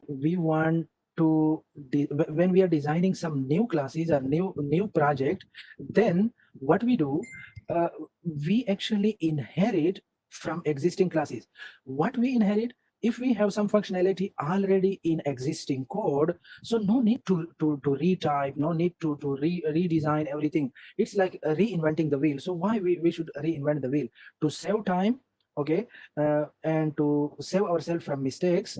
we want to when we are designing some new classes or new project, then what we do, uh, we actually inherit from existing classes. What we inherit, if we have some functionality already in existing code, so no need to retype, no need to redesign everything. It's like reinventing the wheel. So why we should reinvent the wheel? To save time, okay, and to save ourselves from mistakes,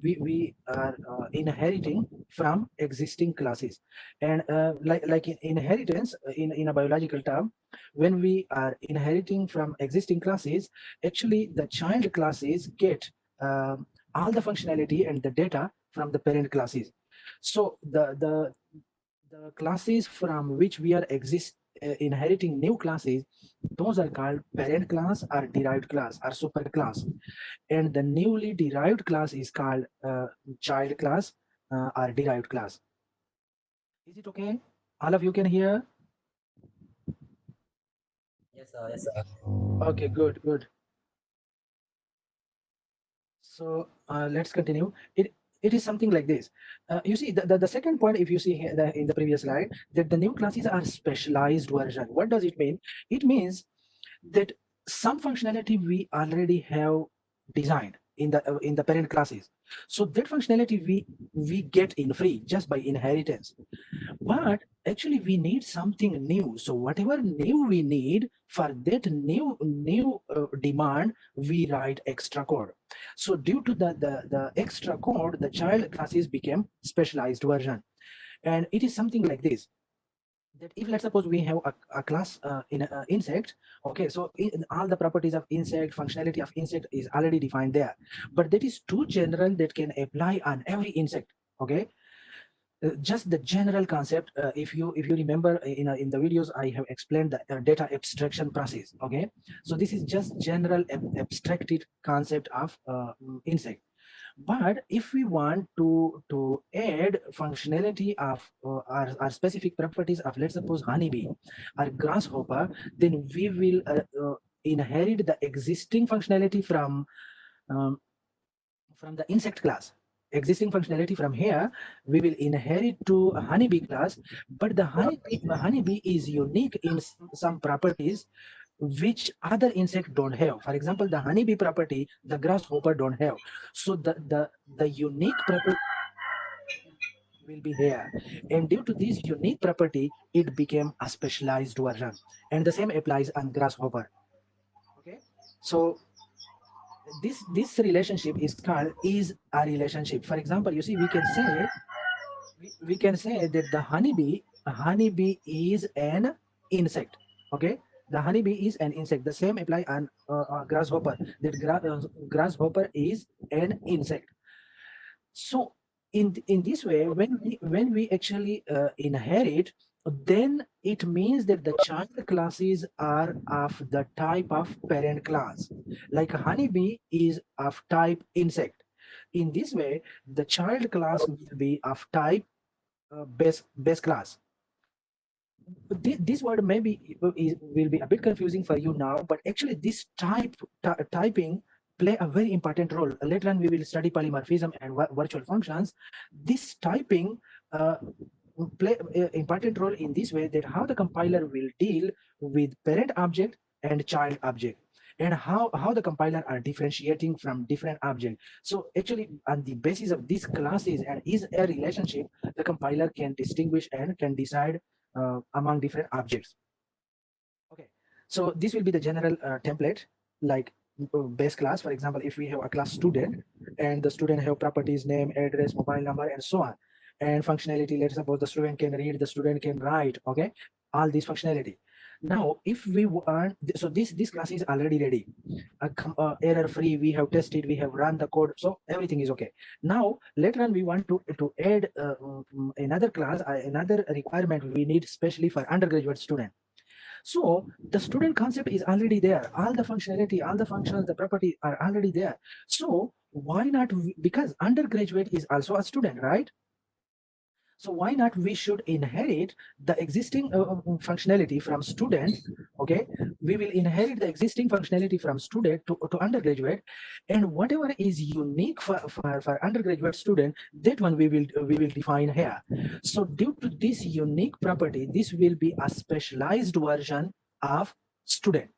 we are inheriting from existing classes. And like in inheritance, in a biological term, when we are inheriting from existing classes, actually the child classes get all the functionality and the data from the parent classes. So the classes from which we are inheriting new classes, those are called parent class or derived class or super class. And the newly derived class is called child class or derived class. Is it okay? All of you can hear? Yes, sir. Okay, good, good. So let's continue. It is something like this. You see, the second point, if you see here in the previous slide, that the new classes are specialized version. What does it mean? It means that some functionality we already have designed in the parent classes. So that functionality we get in free just by inheritance. But actually we need something new. So whatever new we need, for that new demand, we write extra code. So due to the extra code, the child classes became specialized version. And it is something like this, that if let's suppose we have a class in insect, okay, so all the properties of insect, functionality of insect is already defined there, but that is too general that can apply on every insect. Okay, just the general concept, if you remember, in the videos I have explained the data abstraction process. Okay, so this is just general abstracted concept of insect. But if we want to add functionality of our specific properties of, let's suppose, honeybee or grasshopper, then we will inherit the existing functionality um, from the insect class. Existing functionality from here, we will inherit to a honeybee class. But the honeybee is unique in some properties which other insect don't have. For example, the honeybee property the grasshopper don't have. So the unique property will be here, and due to this unique property, it became a specialized version. And the same applies on grasshopper. Okay, so this relationship is called is a relationship. For example, you see, we can say that the honeybee is an insect. Okay, the honeybee is an insect. The same apply on grasshopper, that grasshopper is an insect. So in this way, when we actually inherit, then it means that the child classes are of the type of parent class. Like honeybee is of type insect. In this way, the child class will be of type base class. This word maybe will be a bit confusing for you now, but actually this typing play a very important role. Later on, we will study polymorphism and virtual functions. This typing uh, play an important role in this way, that how the compiler will deal with parent object and child object, and how the compiler are differentiating from different objects. So actually, on the basis of these classes and is a relationship, the compiler can distinguish and can decide among different objects. Okay, so this will be the general template, like base class. For example, if we have a class student, and the student have properties name, address, mobile number, and so on, and functionality, let's suppose the student can read, the student can write. Okay, all this functionality. Now if we want, so this class is already ready, error free, we have tested, we have run the code, so everything is okay. Now later on we want to add another class, another requirement we need, especially for undergraduate student. So the student concept is already there. All the functionality, all the functions, the property are already there. So why not? Because undergraduate is also a student, right? So why not we should inherit the existing functionality from student. Okay, we will inherit the existing functionality from student to undergraduate, and whatever is unique for undergraduate student, that one we will define here. So due to this unique property, this will be a specialized version of student.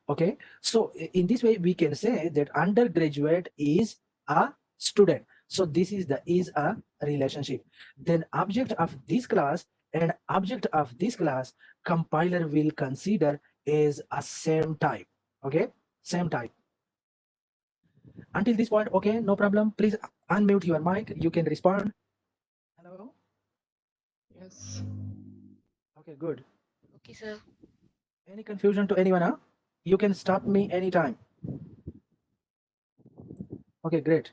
Okay, so in this way we can say that undergraduate is a student. So this is the is a relationship. Then object of this class and object of this class, compiler will consider as a same type. Okay, same type. Until this point, okay, no problem. Please unmute your mic, you can respond. Hello. Yes. Okay, good. Okay, sir. Any confusion to anyone? Huh? You can stop me anytime. Okay, great.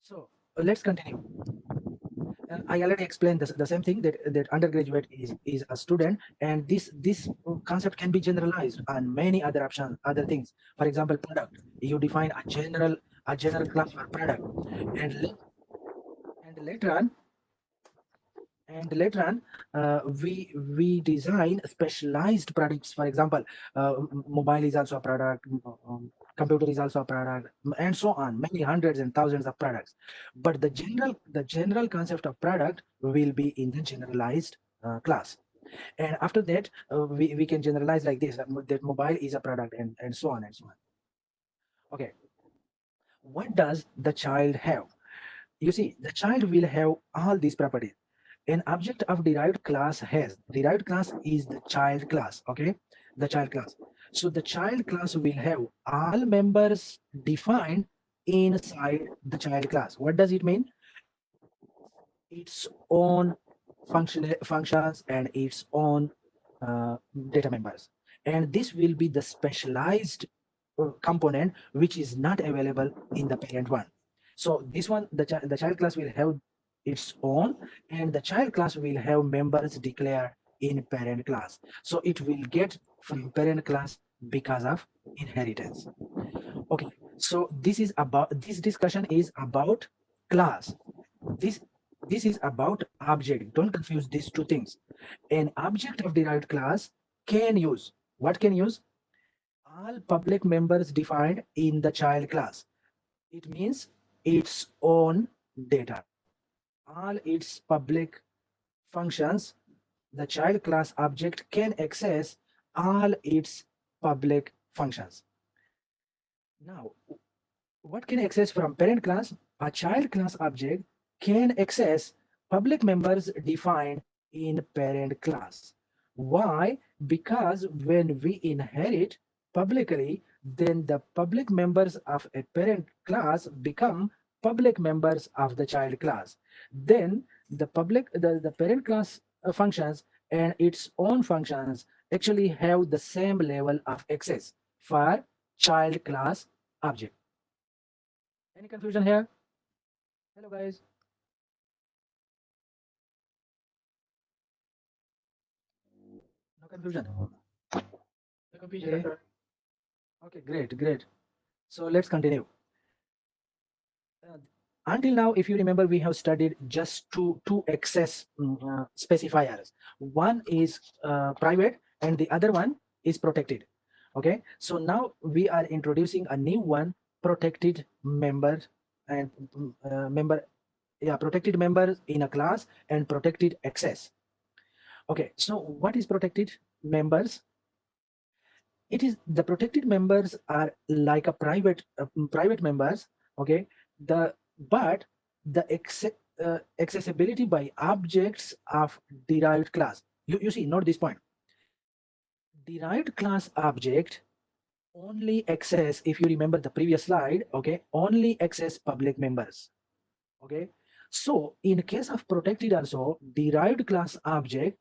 So let's continue. I already explained the same thing, that undergraduate is a student, and this concept can be generalized on many other options, other things. For example, product. You define a general class for product, and and later on we design specialized products. For example, mobile is also a product, computer is also a product, and so on, many hundreds and thousands of products. But the general concept of product will be in the generalized class. And after that, we can generalize like this, that mobile is a product, and so on and so on. Okay, what does the child have? You see, the child will have all these properties. An object of derived class has, derived class is the child class. Okay, the child class. So the child class will have all members defined inside the child class. What does it mean? Its own functions and its own uh, data members, and this will be the specialized component which is not available in the parent one. So this one, the child class will have its own, and the child class will have members declared in parent class. So it will get from parent class because of inheritance. Okay, so this discussion is about class. This this is about object. Don't confuse these two things. An object of derived class can use, what can use? All public members defined in the child class. It means its own data, all its public functions. The child class object can access all its public functions. Now, what can access from parent class? A child class object can access public members defined in parent class. Why? Because when we inherit publicly, then the public members of a parent class become public members of the child class. Then the parent class functions and its own functions actually have the same level of access for child class object. Any confusion here? Hello, guys. No confusion. No confusion, Okay. sir. Okay, great, great. So let's continue. Uh, until now, if you remember, we have studied just two access specifiers. One is private, and the other one is protected. Okay. So now we are introducing a new one, protected member and member. Yeah, protected members in a class and protected access. Okay. So what is protected members? It is the protected members are like a private members. Okay, the but the accessibility by objects of derived class. You see, note this point. Derived class object only access, if you remember the previous slide, okay, only access public members. Okay, so in case of protected also, derived class object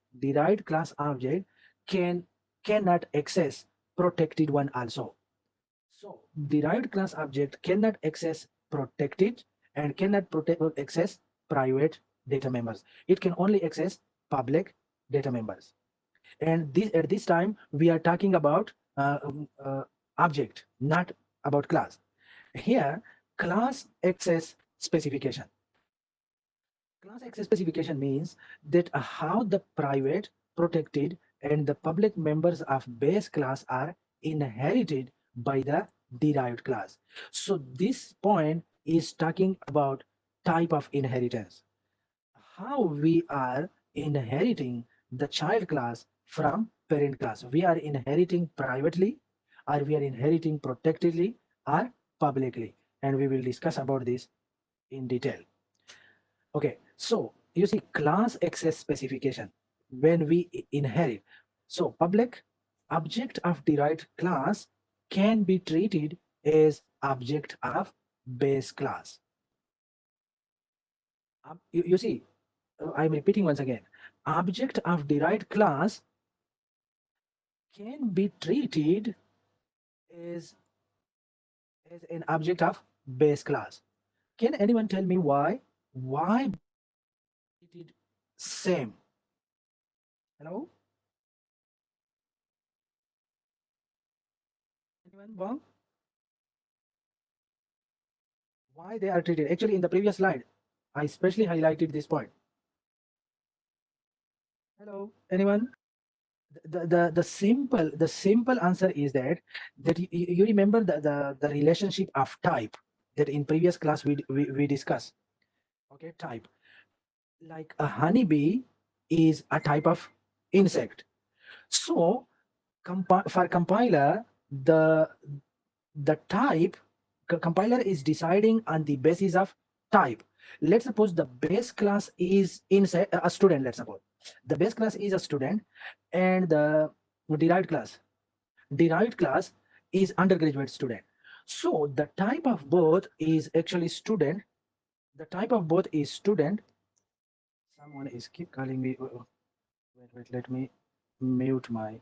cannot access protected one also. So derived class object cannot access protected and cannot access private data members. It can only access public data members. And this at this time we are talking about object, not about class. Here, class access specification. Class access specification means that how the private, protected, and the public members of base class are inherited by the derived class. So this point is talking about type of inheritance. How we are inheriting the child class from parent class. We are inheriting privately, or we are inheriting protectedly, or publicly. And we will discuss about this in detail. Okay, so you see class access specification when we inherit. So public object of derived class can be treated as object of base class. You see, I'm repeating once again. Object of derived class can be treated as, as an object of base class. Can anyone tell me why? Why treated same? Hello? Anyone? Wrong? Why they are treated? Actually, in the previous slide, I especially highlighted this point. Hello? Anyone? The simple answer is that you remember the relationship of type that in previous class we discussed. Okay, type. Like a honeybee is a type of insect. So for compiler, the type compiler is deciding on the basis of type. Let's suppose the base class is insect a student. Let's suppose the base class is a student, and the derived class is undergraduate student. So the type of both is actually student. The type of both is student. Someone is keep calling me. Wait, let me mute my.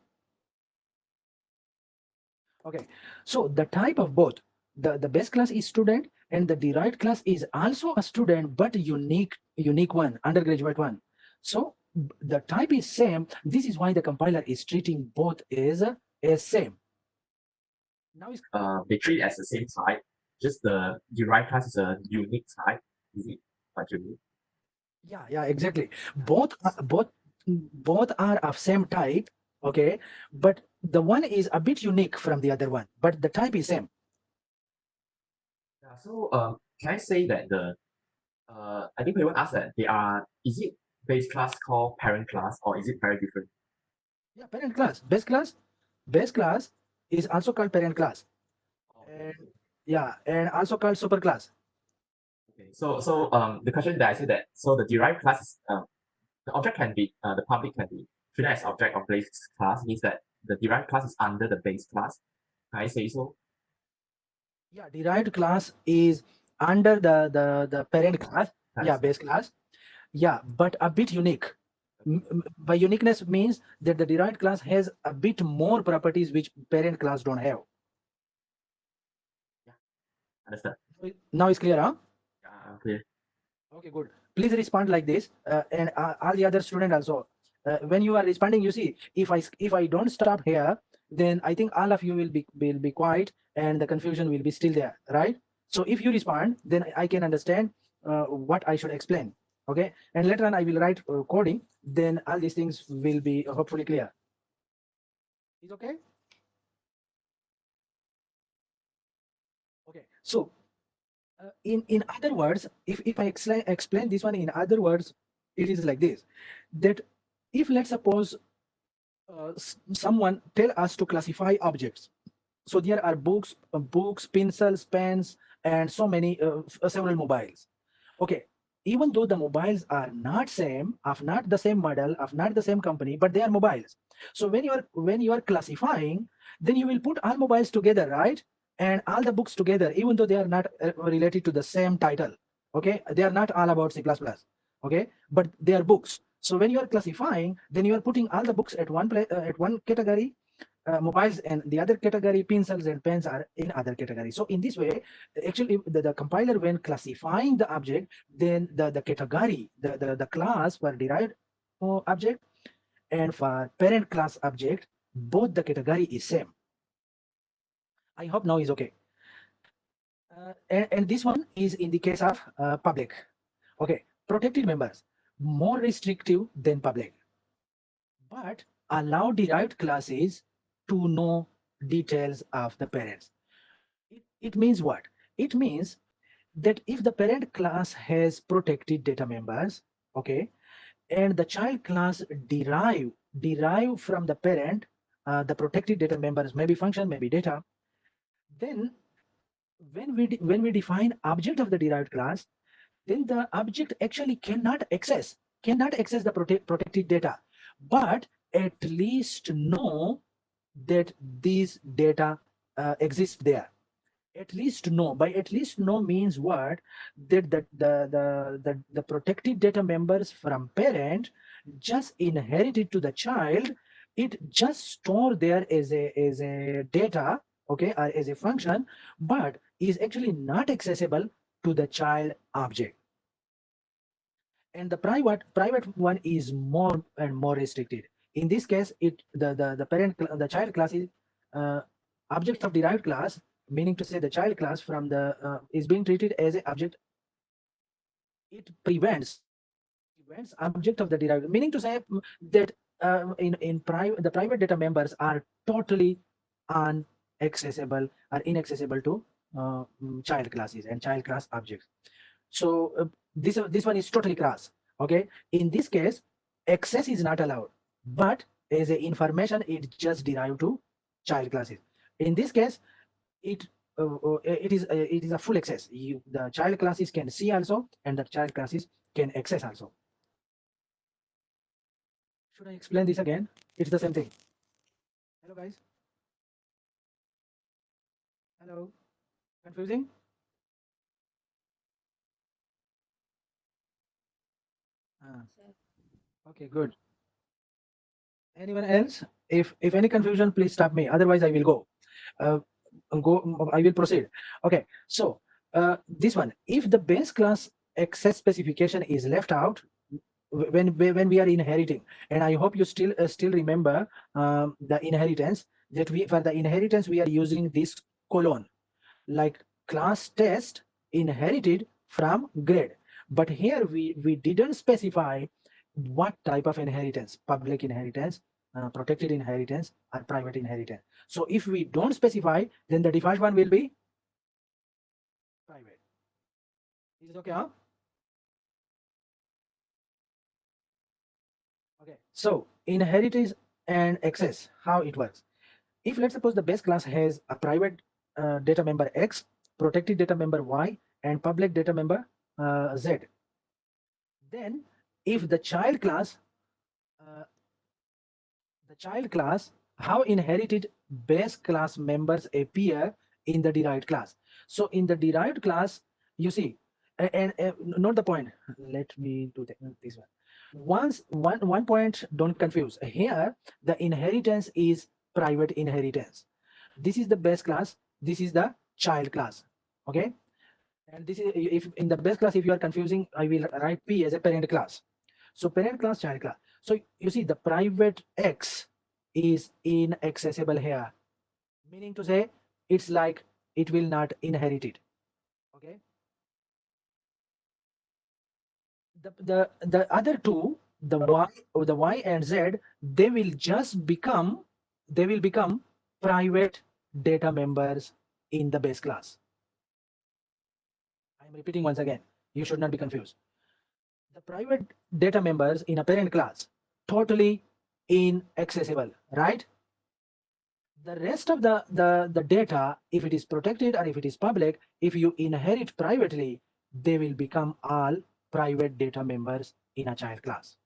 Okay, so the type of both, the base class is student, and the derived class is also a student, but unique one, undergraduate one. So the type is same. This is why the compiler is treating both as same. Now is they treat as the same type. Just the derived class is a unique type. Is it what you mean? yeah, exactly. Both are of same type. Okay, but the one is a bit unique from the other one, but the type is same. Yeah, so can I say that the I think people ask that they are is it base class called parent class or is it very different? Yeah, parent class, base class is also called parent class, and yeah, and also called superclass. Okay. So the question that I said that so the derived class is the object can be the public can be treated as object of base class means that the derived class is under the base class. Can I say so? Yeah, derived class is under the parent class. Yeah, base class. Yeah, but a bit unique. By uniqueness means that the derived class has a bit more properties which parent class don't have. Understand? Now it's clear, huh? Yeah, clear. Okay, good. Please respond like this, and all the other student also. When you are responding, you see, if I don't stop here, then I think all of you will be quiet, and the confusion will be still there, right? So if you respond, then I can understand what I should explain. Okay, and later on I will write coding. Then all these things will be hopefully clear. Is okay? Okay. So in other words, if I explain this one in other words, it is like this: that if let's suppose someone tell us to classify objects, so there are books, pencils, pens, and so many several mobiles. Okay, even though the mobiles are not same, of not the same model, of not the same company, but they are mobiles. So when you are classifying, then you will put all mobiles together, right? And all the books together, even though they are not related to the same title. Okay, they are not all about C++. Okay, but they are books. So when you are classifying, then you are putting all the books at one place, at one category, mobiles and the other category, pencils and pens are in other category. So in this way, actually the compiler, when classifying the object, then the category, the class for derived object and for parent class object, both the category is same. I hope now is okay. And this one is in the case of public. Okay, protected members, more restrictive than public, but allow derived classes to know details of the parents. It means what? It means that if the parent class has protected data members, okay, and the child class derive from the parent, the protected data members, maybe function, maybe data, then when we define object of the derived class, then the object actually cannot access the protected data, but at least know that these data exist there. At least know. By at least know means what? That the protected data members from parent just inherited to the child. It just store there as a data, okay, or as a function, but is actually not accessible to the child object. And the private one is more and more restricted. In this case, the child class is uh, object of derived class, meaning to say the child class from the is being treated as an object. It prevents object of the derived, meaning to say that the private data members are totally unaccessible or inaccessible to child classes and child class objects. So this one is totally class. Okay, in this case, access is not allowed, but as a information, it just derived to child classes. In this case, it it is a full access. The child classes can see also, and the child classes can access also. Should I explain this again? It's the same thing. Hello guys. Hello. Confusing? Ah, okay, good. Anyone else? If any confusion, please stop me. Otherwise, I will go. Uh, I will proceed. Okay. So this one, if the base class access specification is left out when we are inheriting, and I hope you still remember the inheritance, that we for the inheritance we are using this colon, like class test inherited from grade. But here we didn't specify what type of inheritance: public inheritance, protected inheritance, or private inheritance. So if we don't specify, then the default one will be private. Is it okay? Huh? Okay. So inheritance and access, how it works. If let's suppose the base class has a private data member X, protected data member Y, and public data member Z, then if uh, the child class, how inherited base class members appear in the derived class. So in the derived class, you see, and note the point. Let me do this one. One point, don't confuse. Here, the inheritance is private inheritance. This is the base class. This is the child class. Okay, and this is, if in the base class, if you are confusing, I will write P as a parent class. So parent class, child class. So you see the private X is inaccessible here, meaning to say it's like it will not inherit it. Okay. The other two, the Y and Z, they will become private data members in the base class. I'm repeating once again. You should not be confused. The private data members in a parent class, totally inaccessible, right? The rest of the data, if it is protected or if it is public, if you inherit privately, they will become all private data members in a child class.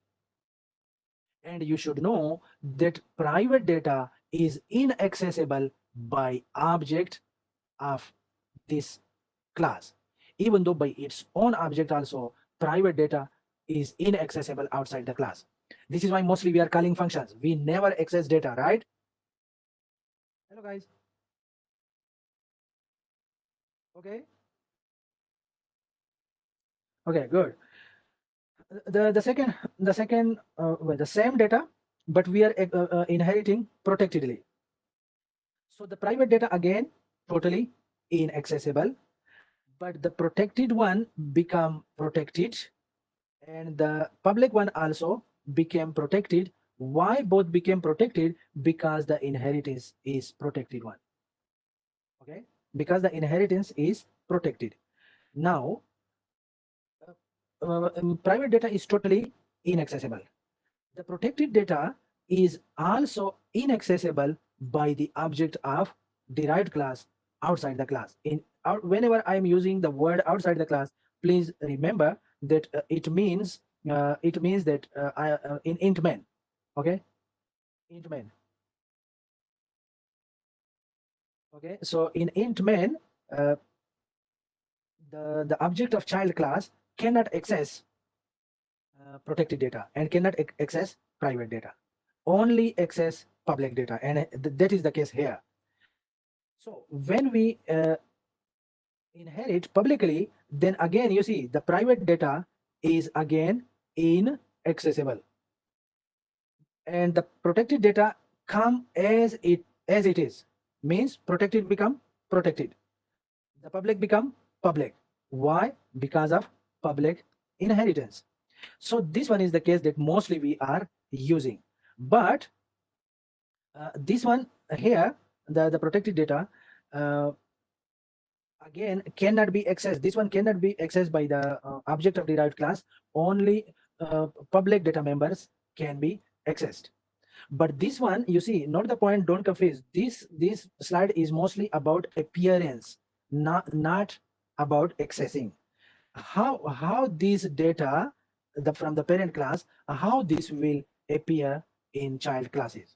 And you should know that private data is inaccessible by object of this class, even though by its own object also private data is inaccessible outside the class. This is why mostly we are calling functions. We never access data, right? Hello guys. Okay. Okay, good. The same data, but we are inheriting protectedly. So the private data again totally inaccessible, but the protected one become protected and the public one also became protected. Why both became protected? Because the inheritance is protected one. Okay, because the inheritance is protected. Now, private data is totally inaccessible. The protected data is also inaccessible by the object of derived class outside the class. Whenever I am using the word outside the class, please remember that it means that in int main, okay, int main. Okay, so in int main, uh, the object of child class cannot access protected data and cannot access private data, only access public data, and that is the case here. So when we inherit publicly, then again you see the private data is again inaccessible, and the protected data come as it is, means protected become protected, the public become public. Why? Because of public inheritance. So this one is the case that mostly we are using. But this one here, the protected data, uh, again cannot be accessed. This one cannot be accessed by the object of derived class. Only public data members can be accessed. But this one, you see, not the point, don't confuse. This slide is mostly about appearance, not about accessing. How these data from the parent class, how this will appear in child classes.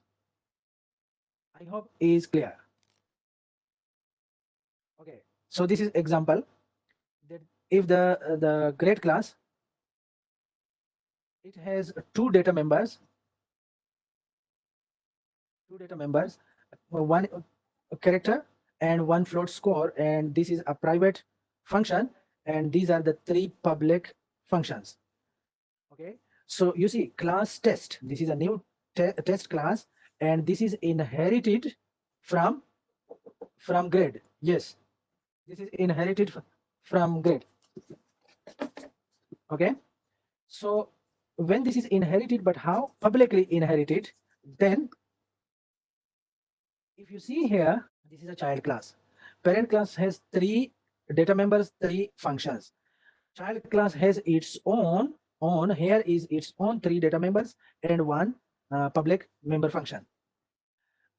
I hope is clear. Okay, so this is example that if the grade class, it has two data members, one character and one float score, and this is a private function, and these are the three public functions. Okay, so you see class test, this is a new test class, and this is inherited from grade. Yes, this is inherited from grade. Okay, so when this is inherited, but how? Publicly inherited, then if you see here, this is a child class. Parent class has three data members, three functions. Child class has its own, here is its own three data members and one public member function.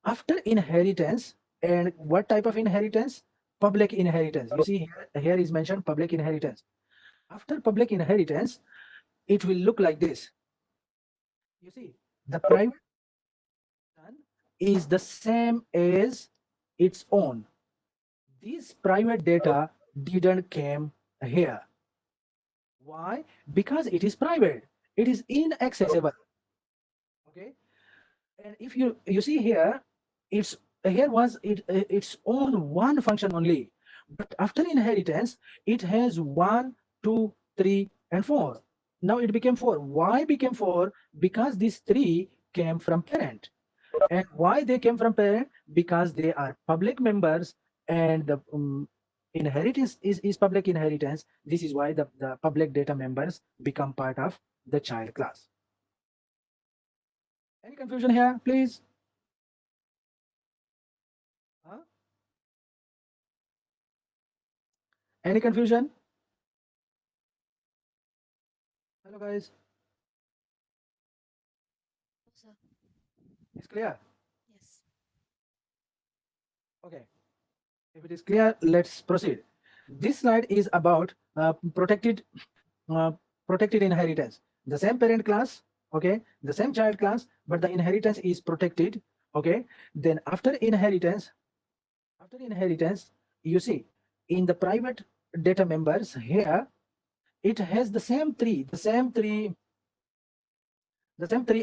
After inheritance, and what type of inheritance? Public inheritance. You see here is mentioned public inheritance. After public inheritance, it will look like this. You see, the private is the same as its own. This private data didn't came here. Why? Because it is private. It is inaccessible. Okay. And if you see here, it's here was its own one function only. But after inheritance, it has 1, 2, 3, and 4. Now it became 4. Why became 4? Because these 3 came from parent. And why they came from parent? Because they are public members, and the inheritance is public inheritance. This is why the public data members become part of the child class. Any confusion here, please? Huh? Any confusion? Hello, guys. Sir. It's clear? Yes. Okay. If it is clear, let's proceed. This slide is about protected inheritance. The same parent class, okay, the same child class, but the inheritance is protected. Okay. Then after inheritance, you see in the private data members here, it has the same three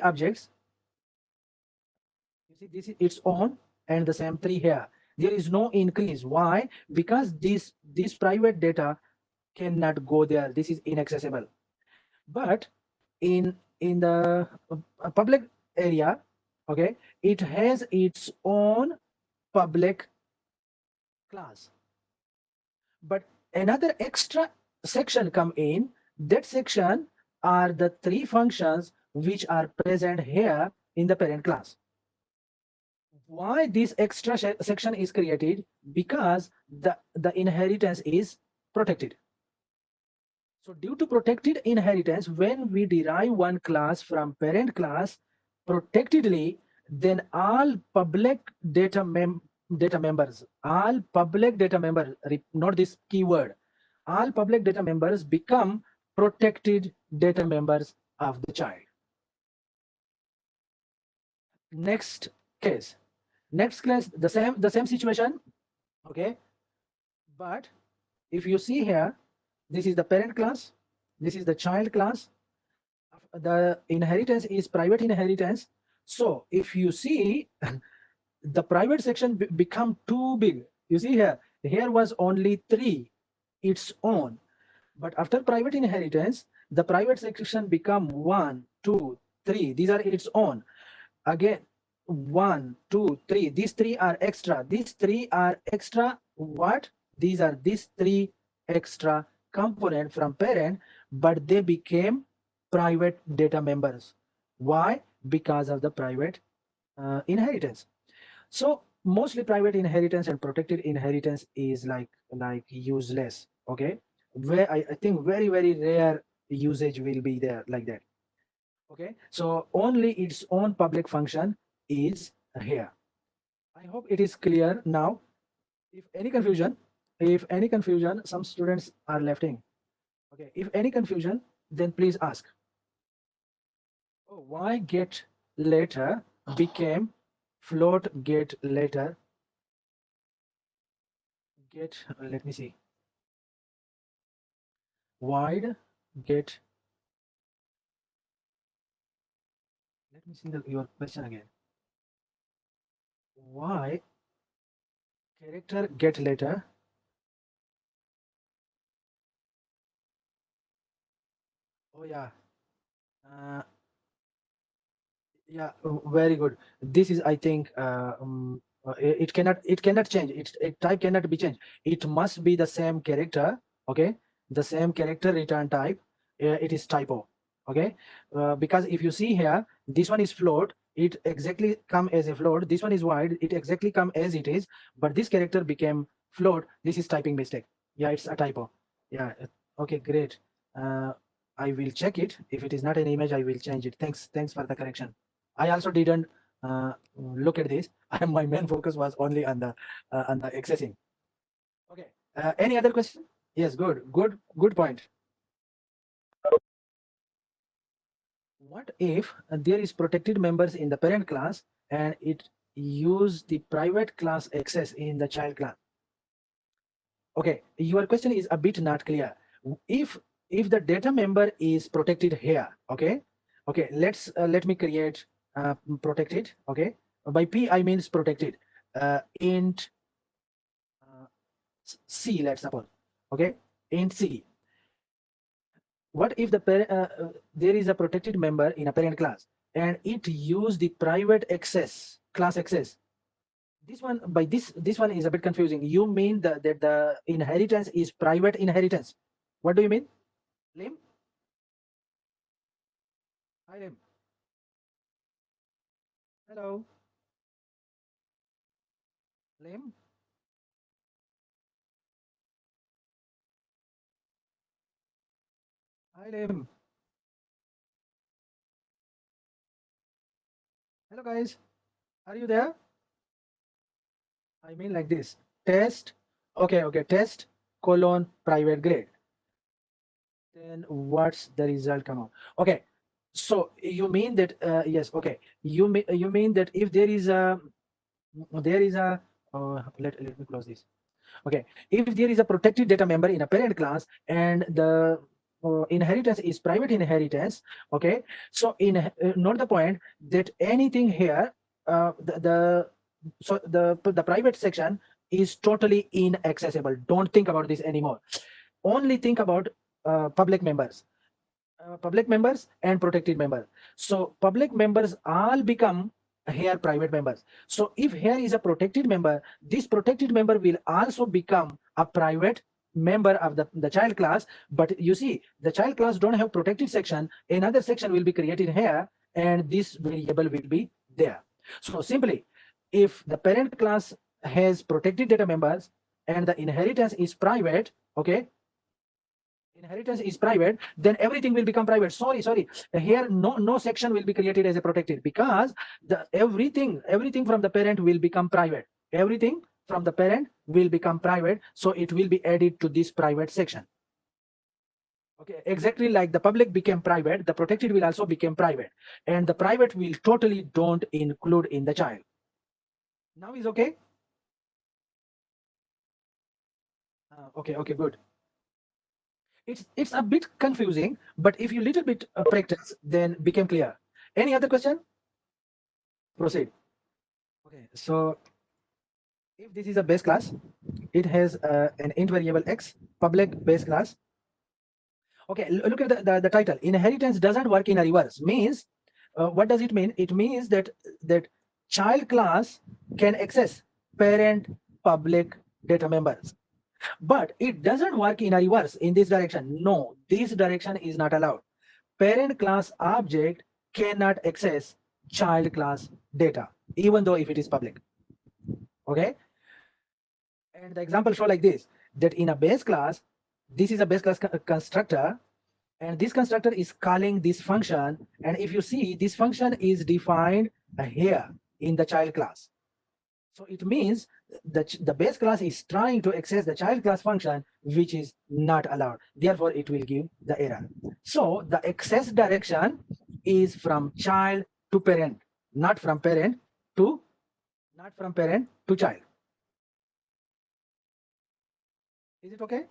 objects. You see, this is its own, and the same three here. There is no increase. Why? Because this private data cannot go there. This is inaccessible. But in the public area, okay, it has its own public class. But another extra section come in. That section are the three functions which are present here in the parent class. Why this extra section is created? Because the inheritance is protected. So due to protected inheritance, when we derive one class from parent class protectedly, then all public data members, all public data members, not this keyword, all public data members become protected data members of the child. Next case, the same situation, okay? But if you see here, this is the parent class, this is the child class. The inheritance is private inheritance. So if you see, the private section become too big. You see here was only 3, its own. But after private inheritance, the private section become 1, 2, 3. These are its own. Again, 1, 2, 3. These 3 are extra. These 3 are extra. What? These are these 3 extra component from parent, but they became private data members. Why? Because of the private inheritance. So mostly private inheritance and protected inheritance is like useless. Okay, where I think very rare usage will be there like that. Okay, so only its own public function is here. I hope it is clear now. If any confusion, some students are lefting. Okay, if any confusion, then please ask. Oh, why get later became float get later? Get, let me see. Wide get. Let me see your question again. Why character get later? Oh yeah. Uh, yeah, very good. This is, I think, it cannot change. It type cannot be changed. It must be the same character. Okay, the same character return type. It is typo. Okay, because if you see here, this one is float. It exactly come as a float. This one is wide. It exactly come as it is. But this character became float. This is typing mistake. Yeah, it's a typo. Yeah. Okay, great. I will check it. If it is not an image, I will change it. Thanks for the correction. I also didn't look at this. My main focus was only on the accessing. Okay. Any other question? Yes. Good point. What if there is protected members in the parent class and it use the private class access in the child class? Okay. Your question is a bit not clear. If the data member is protected here, okay. Let me create protected. Okay, by P I means protected. Int C, let's suppose. Okay, int C. What if there is a protected member in a parent class and it use the private access class access? This one, by this one is a bit confusing. You mean that the inheritance is private inheritance? What do you mean, Lim? Hi, Lim. Hello, Lim. Hi, Lim. Hello, guys. Are you there? I mean like this. Test. Okay. Test colon private grade. Then what's the result come out? Okay. So you mean that yes. Okay. You mean that if there is a let me close this. Okay. If there is a protected data member in a parent class and the inheritance is private inheritance, okay. So note the point that anything here, the private section is totally inaccessible. Don't think about this anymore. Only think about public members and protected members. So public members all become here private members. So if here is a protected member, this protected member will also become a private member of the child class, but you see the child class don't have protected section. Another section will be created here, and this variable will be there. So simply, if the parent class has protected data members and the inheritance is private, okay, inheritance is private, then everything will become private. Sorry, here no section will be created as a protected, because the everything from the parent will become private. Everything from the parent will become private, so it will be added to this private section. Okay, exactly like the public became private, the protected will also become private, and the private will totally don't include in the child. Now is okay. Okay, good. It's a bit confusing, but if you little bit practice, then became clear. Any other question? Proceed. Okay, so if this is a base class, it has an int variable x, public base class. Okay, look at the title. Inheritance doesn't work in a reverse. Means, what does it mean? It means that child class can access parent public data members, but it doesn't work in a reverse in this direction. No, this direction is not allowed. Parent class object cannot access child class data, even though if it is public. Okay, and the example show like this, that in a base class, this is a base class constructor, and this constructor is calling this function, and if you see, this function is defined here in the child class. So it means the base class is trying to access the child class function, which is not allowed. Therefore, it will give the error. So the access direction is from child to parent, not from parent to child. Is it okay?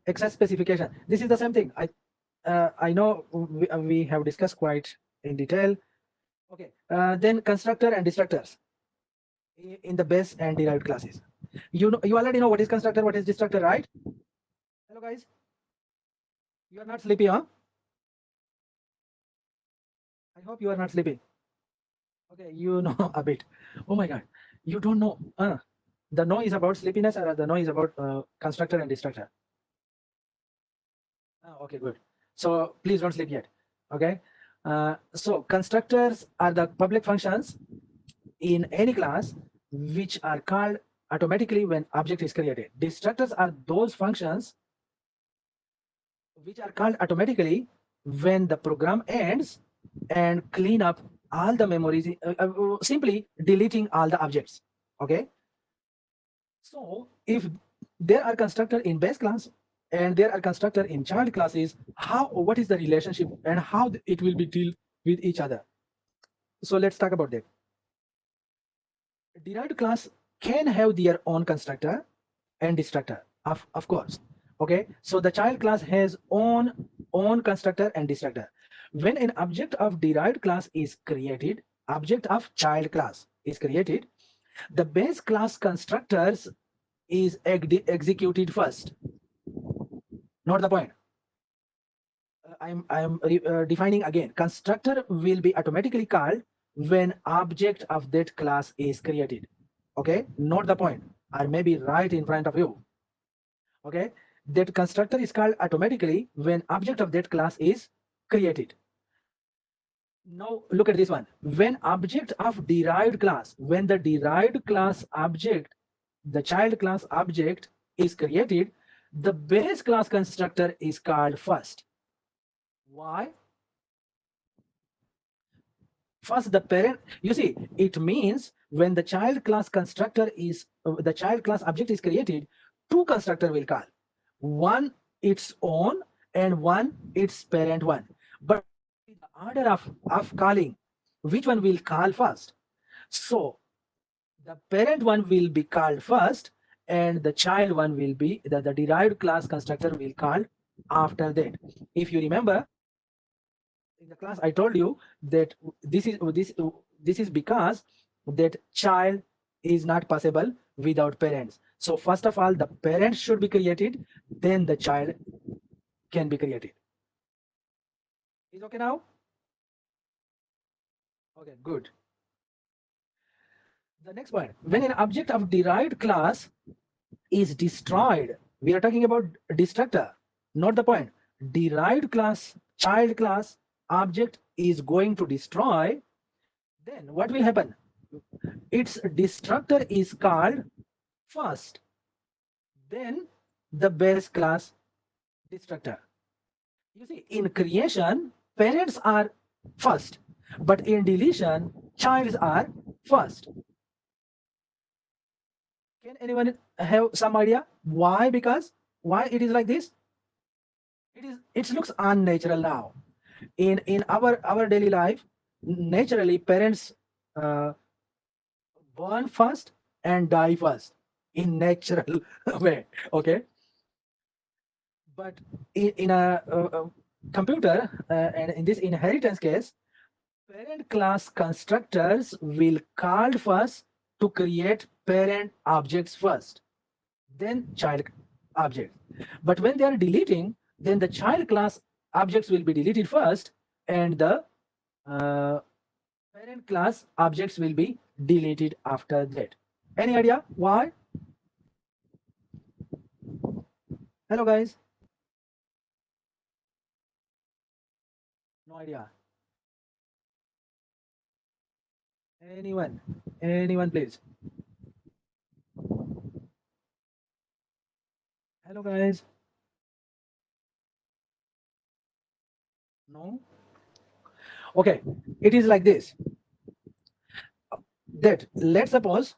Access specification. This is the same thing. I know we have discussed quite in detail. Okay. Then constructor and destructors in the base and derived classes. You already know what is constructor, what is destructor, right? Hello guys. You are not sleepy, huh? I hope you are not sleepy. Okay, you know a bit. Oh my God, you don't know. The no is about sleepiness, or the no is about constructor and destructor. Okay, good. So please don't sleep yet. Okay. So constructors are the public functions in any class which are called automatically when object is created. Destructors are those functions which are called automatically when the program ends and clean up all the memories, simply deleting all the objects. Okay. So if there are constructor in base class and there are constructor in child classes, what is the relationship and how it will be deal with each other? So let's talk about that. Derived class can have their own constructor and destructor, of course. Okay, so the child class has own constructor and destructor. When an object of derived class is created, object of child class is created, the base class constructors is executed first. Not the point. I'm defining again. Constructor will be automatically called when object of that class is created. Okay, not the point. I may be right in front of you. Okay, that constructor is called automatically when object of that class is created. Now look at this one. When object of derived class, when the derived class object, the child class object is created, the base class constructor is called first. Why? First, the parent, you see, it means when the child class constructor is, the child class object is created, two constructor will call. One its own and one its parent one. But the order of calling, which one will call first? So the parent one will be called first and the child one will be, the derived class constructor will call after that. If you remember, in the class I told you that this is because that child is not possible without parents. So first of all, the parents should be created, then the child can be created. Is okay now? Okay, good. The next point, when an object of derived class is destroyed. We are talking about destructor, not the point. Derived class, child class object is going to destroy, then what will happen? Its destructor is called first, then the base class destructor. You see, in creation, parents are first, but in deletion, childs are first. Can anyone have some idea why? Because why it is like this? It looks unnatural now. In our daily life, naturally parents uh, born first and die first in natural way. Okay, but in a computer and in this inheritance case, parent class constructors will call first to create parent objects first, then child objects. But when they are deleting, then the child class objects will be deleted first, and the parent class objects will be deleted after that. Any idea why? Hello, guys. No idea. Anyone? Anyone, please? Hello, guys. No? Okay, it is like this. That let's suppose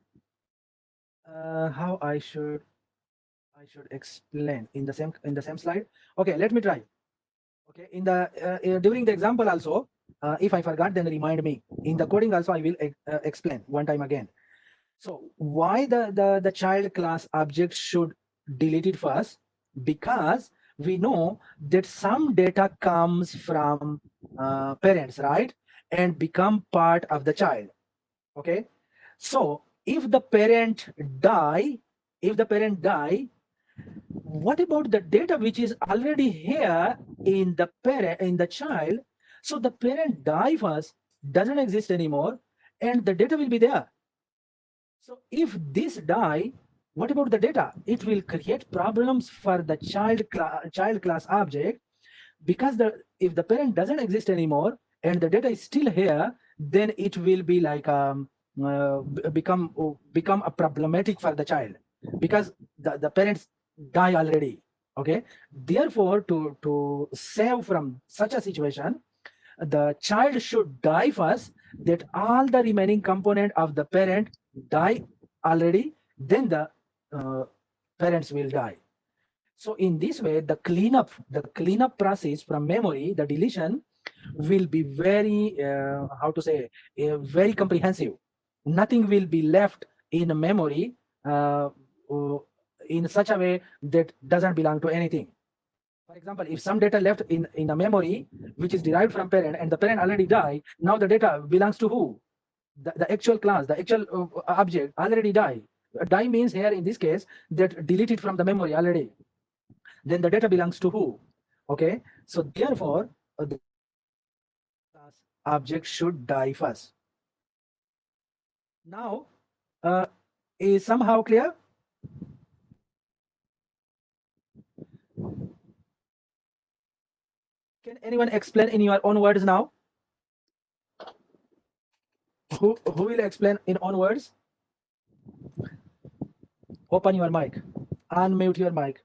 how I should explain in the same slide. Okay, let me try. Okay, in the during the example also, if I forgot, then remind me. In the coding also, I will explain one time again. So why the child class object should delete it first? Because we know that some data comes from parents, right, and become part of the child. Okay, so if the parent die, what about the data which is already here in the parent, in the child? So the parent die first, doesn't exist anymore, and the data will be there. So if this die, what about the data? It will create problems for the child class object, because if the parent doesn't exist anymore and the data is still here, then it will be like become a problematic for the child, because the parents die already. Okay, therefore to save from such a situation, the child should die first, that all the remaining component of the parent die already, then the parents will die. So in this way, the cleanup process from memory, the deletion, will be very how to say very comprehensive. Nothing will be left in memory in such a way that doesn't belong to anything. For example, if some data left in a memory which is derived from parent and the parent already died, now the data belongs to who? The actual class, the actual object already died. Die means here in this case that deleted from the memory already. Then the data belongs to who? Okay, so therefore the class object should die first. Now, is somehow clear? Can anyone explain in your own words now? Who will explain in own words? Open your mic. Unmute your mic.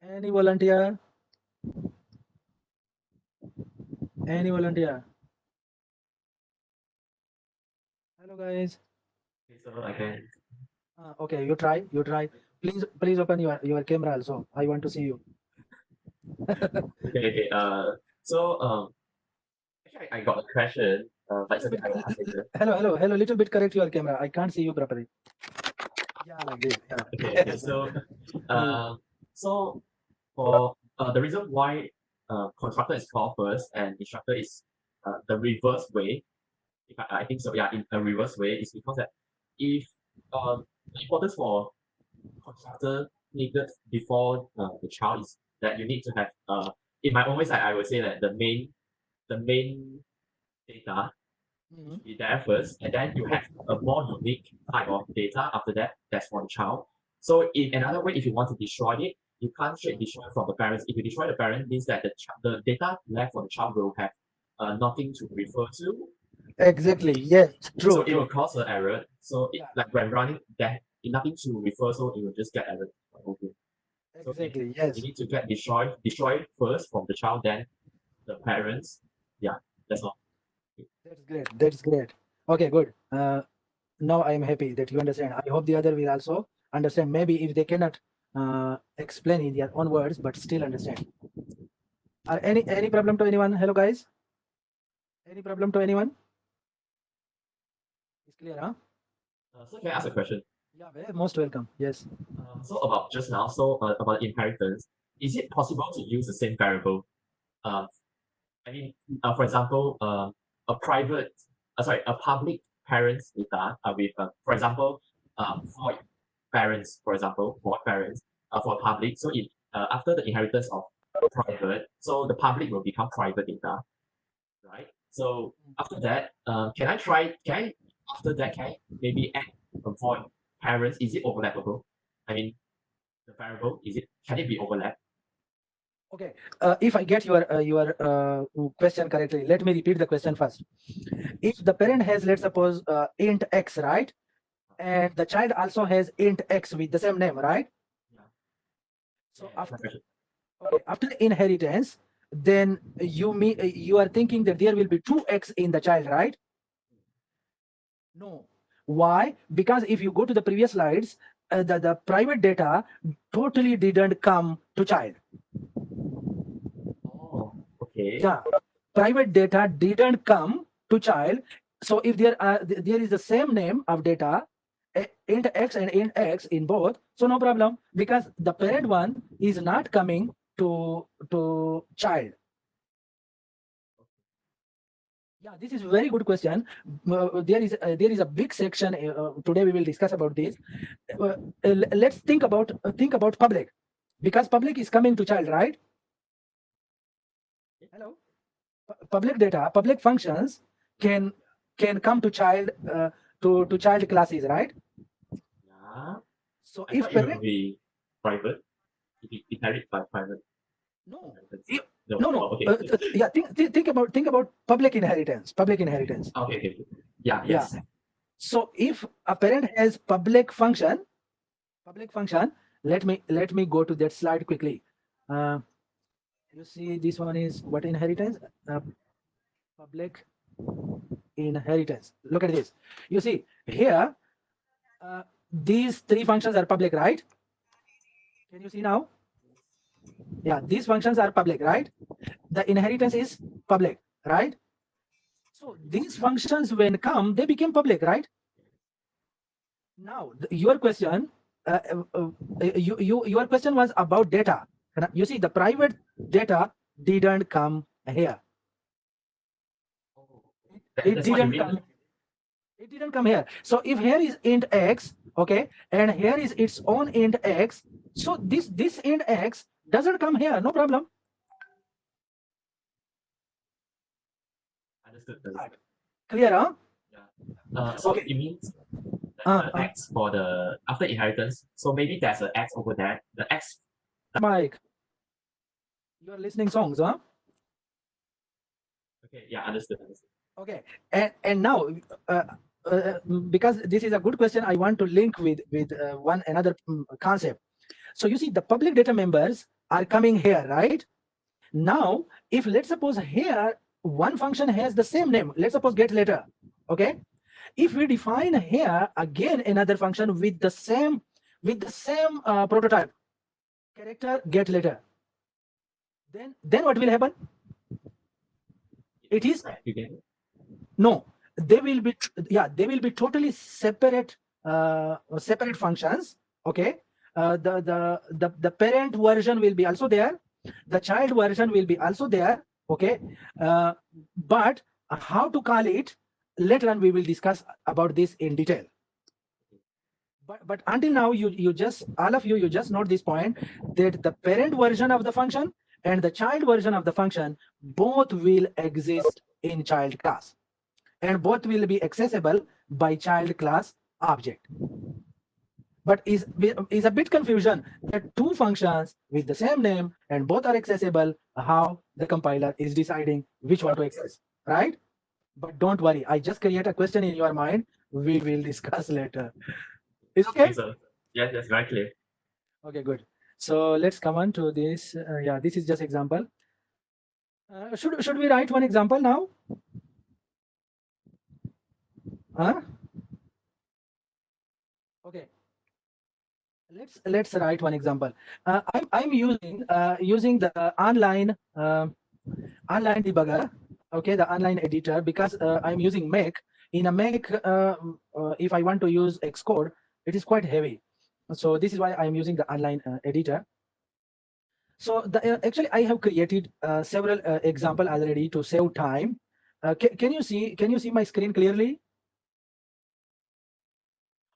Any volunteer? Any volunteer? Hello, guys. So I can. Okay, you try. Please open your camera also. I want to see you. Okay. So actually, I got a question. But it's okay, I will ask later. Hello. Little bit correct your camera. I can't see you properly. Yeah, like this. Yeah. Okay. So for the reason why constructor is called first and instructor is the reverse way. If I think so, yeah, in a reverse way, is because that if the importance for constructor needed before the child is that you need to have in my own ways I would say that the main data Mhm. be there first, and then you have a more unique type of data after that. That's for the child. So in another way, if you want to destroy it, you can't straight destroy from the parents. If you destroy the parent, means that the data left for the child will have nothing to refer to. Exactly. Yes. True. So it will True. cause an error. So Yeah. like when running, there nothing to refer, so it will just get error. Okay. So Exactly. you Yes. need to get destroy first from the child, then the parents. Yeah, that's all. That's great. That's great. Okay. Good. Now I am happy that you understand. I hope the other will also understand. Maybe if they cannot explain in their own words, but still understand. Any problem to anyone? Hello, guys. Any problem to anyone? It's clear, huh? So can I ask a question? Yeah. Most welcome. Yes. So about just now, so about inheritance, is it possible to use the same variable? Um, I mean, for example, a private, a public parents data with, for example, void parents, for example, void parents for public. So if after the inheritance of private, so the public will become private data, right? So after that, after that, can I maybe add a void parents? Is it overlappable? I mean, the variable, can it be overlapped? Okay. If I get your question correctly, let me repeat the question first. If the parent has, let's suppose, int x, right, and the child also has int x with the same name, right? Yeah. So Yeah, that's my question. after inheritance, then you are thinking that there will be 2x in the child, right? No. Why? Because if you go to the previous slides, the private data totally didn't come to child. Oh, okay. Yeah, private data didn't come to child. So if there is the same name of data, int x and int x in both, so no problem, because the parent one is not coming to child. Yeah, this is a very good question. There is a big section today we will discuss about this. Let's think about public, because public is coming to child, right? Hello. Public data, public functions can come to child to child classes, right? Yeah. So I if thought it would parent be private. If you inherit by private no inheritance. if, No. no Oh, okay. yeah, think about public inheritance. Okay. Yeah. Yeah. Yes. So if a parent has public function, let me go to that slide quickly. Uh, you see, this one is what inheritance? Public inheritance. Look at this. You see here, these three functions are public, right? Can you see now? Yeah, these functions are public, right? The inheritance is public, right? So these functions, when come, they became public, right? Now, your question, your question was about data. You see, the private data didn't come here. Oh, It that's what you didn't mean. come. It didn't come here. So if here is int x, okay, and here is its own int x, so this int x doesn't come here. No problem. Understood. Clear, huh? Yeah. So Okay. it means Uh, the X for the after inheritance. So maybe there's an X over there. The X. Mike, you are listening songs, huh? Okay. Yeah. Understood. Okay. And now, uh, because this is a good question, I want to link with one another concept. So you see, the public data members are coming here, right? Now, if let's suppose here one function has the same name, let's suppose get letter, okay? If we define here again another function with the same prototype, character get letter, then what will happen? It is no, they will be totally separate functions, okay? The parent version will be also there, the child version will be also there, okay? But how to call it, later on we will discuss about this in detail. But until now, you just all of you just note this point, that the parent version of the function and the child version of the function both will exist in child class. and both will be accessible by child class object. But is a bit confusion that two functions with the same name and both are accessible, how the compiler is deciding which one to access, right? But don't worry, I just create a question in your mind. We will discuss later. Is okay? Okay, so yes, that's very clear. Okay, good. So let's come on to this. Yeah, this is just example. Should we write one example now? Huh? Okay. Let's write one example. I'm using the online debugger, okay, the online editor, because I'm using Mac. In a Mac, if I want to use Xcode, it is quite heavy. So this is why I'm using the online editor. So actually, I have created several example already to save time. Can you see my screen clearly?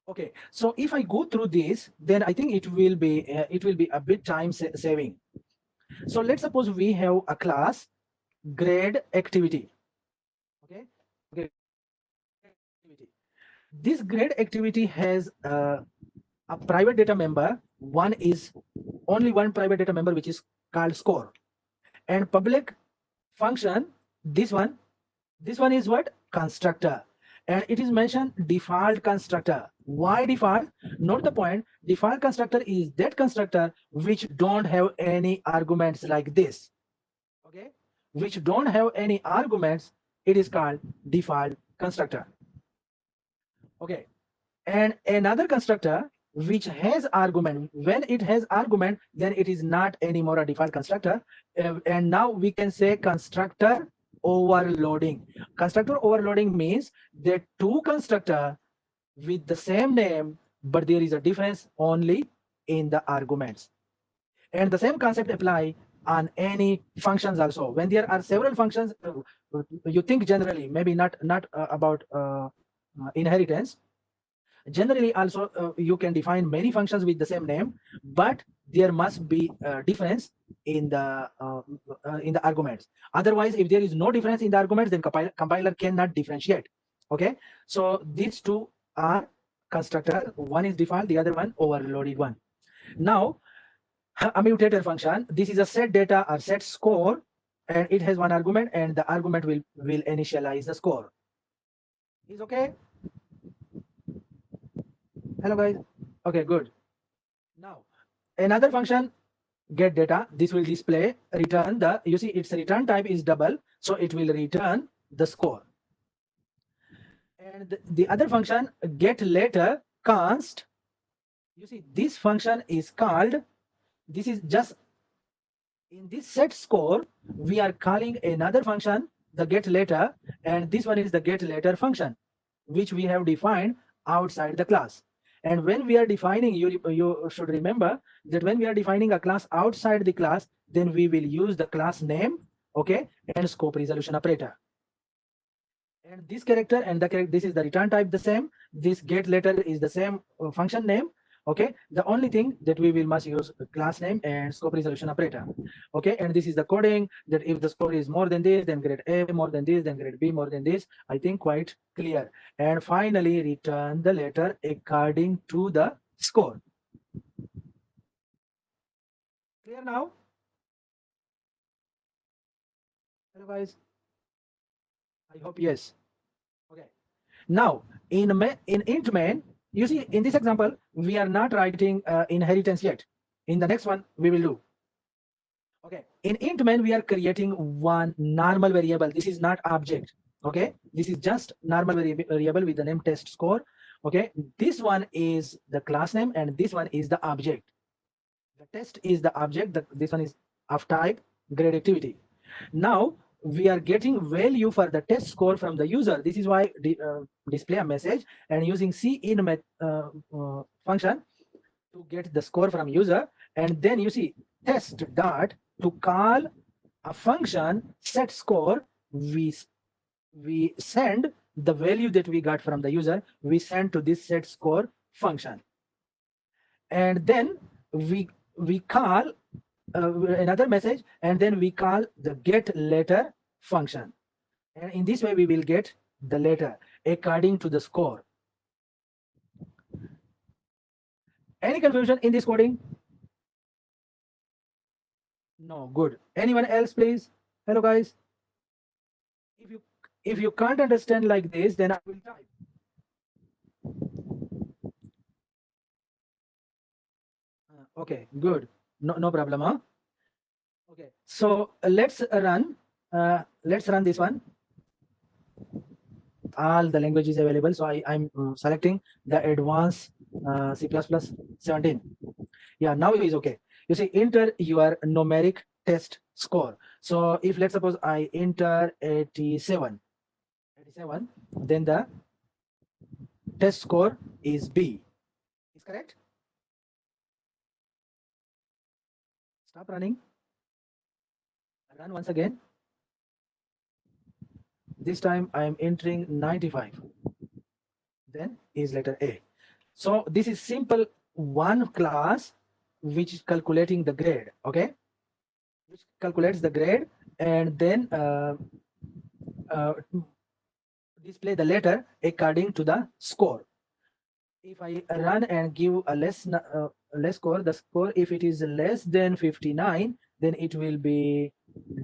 Okay, so if I go through this, then I think it will be a bit time saving. So let's suppose we have a class grade activity. Okay, okay. This grade activity has a private data member. Only one private data member, which is called score, and public function. This one is what? Constructor, and it is mentioned default constructor. Why default? Note the point. Default constructor is that constructor which don't have any arguments like this. Okay, which don't have any arguments. It is called default constructor. Okay, and another constructor which has argument. When it has argument, then it is not anymore a default constructor. And now we can say constructor overloading. Constructor overloading means that two constructor with the same name, but there is a difference only in the arguments. And the same concept apply on any functions also. When there are several functions, you think generally, maybe not about inheritance. Generally also you can define many functions with the same name, but there must be a difference in the arguments. Otherwise, if there is no difference in the arguments, then compiler cannot differentiate. Okay, so these two are constructor. One is default, the other one overloaded one. Now a mutator function, this is a set data or set score, and it has one argument, and the argument will initialize the score. Is okay? Hello guys. Okay, good. Now another function, get data. This will display return the, you see its return type is double, so it will return the score. And the other function, get letter const, you see this function is called, this is just in this set score we are calling another function, the get letter, and this one is the get letter function which we have defined outside the class. And when we are defining, you should remember that when we are defining a class outside the class, then we will use the class name, okay, and scope resolution operator. And this character and this is the return type the same. This get letter is the same function name. Okay, the only thing that we must use class name and scope resolution operator. Okay, and this is the coding that if the score is more than this, then grade A, more than this, then grade B, more than this. I think quite clear. And finally return the letter according to the score. Clear now? Hello guys. I hope yes. Okay, now in int main, you see in this example we are not writing inheritance yet. In the next one we will do. Okay, in int main we are creating one normal variable. This is not object. Okay, this is just normal variable with the name test score. Okay, this one is the class name and this one is the object. The test is the object, this one is of type grade activity. Now we are getting value for the test score from the user. This is why display a message and using cin function to get the score from user. And then you see test dot to call a function set score, we send the value that we got from the user, we send to this set score function. And then we call another message, and then we call the get letter function, and in this way we will get the letter according to the score. Any confusion in this coding? No, good. Anyone else, please? Hello, guys. If you can't understand like this, then I will type. Okay, good. No problem, huh? Okay, so let's run this one. All the languages available. So I'm selecting the advanced C++ 17. Yeah, now it is okay. You see, enter your numeric test score. So if let's suppose I enter 87, then the test score is B. Is correct? Stop running. Run once again. This time I am entering 95. Then is letter A. So this is simple one class which is calculating the grade. Okay, which calculates the grade and then display the letter according to the score. If I run and give a less score, the score, if it is less than 59, then it will be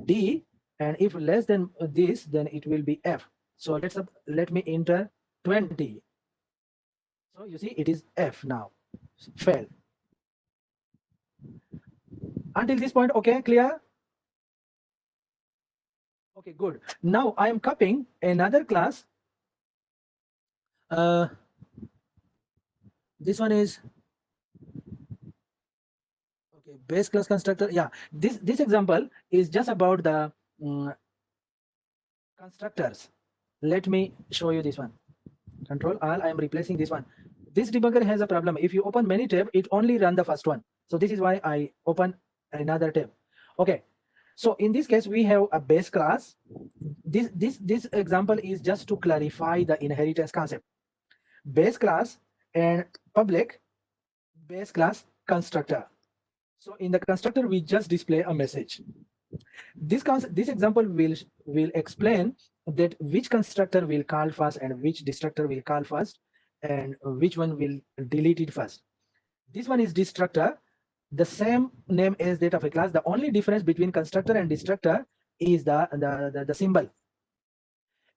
D, and if less than this, then it will be F. So let me enter 20. So you see it is F now. Fail. Until this point, okay, clear? Okay, good. Now I am copying another class. This one is okay, base class constructor. Yeah, this example is just about the constructors. Let me show you this one. Control Alt, I am replacing this one. This debugger has a problem. If you open many tabs, it only run the first one. So this is why I open another tab. Okay. So in this case, we have a base class. This example is just to clarify the inheritance concept. Base class and public base class constructor. So in the constructor, we just display a message. This example will explain that which constructor will call first and which destructor will call first and which one will delete it first. This one is destructor, the same name as that of a class. The only difference between constructor and destructor is the symbol.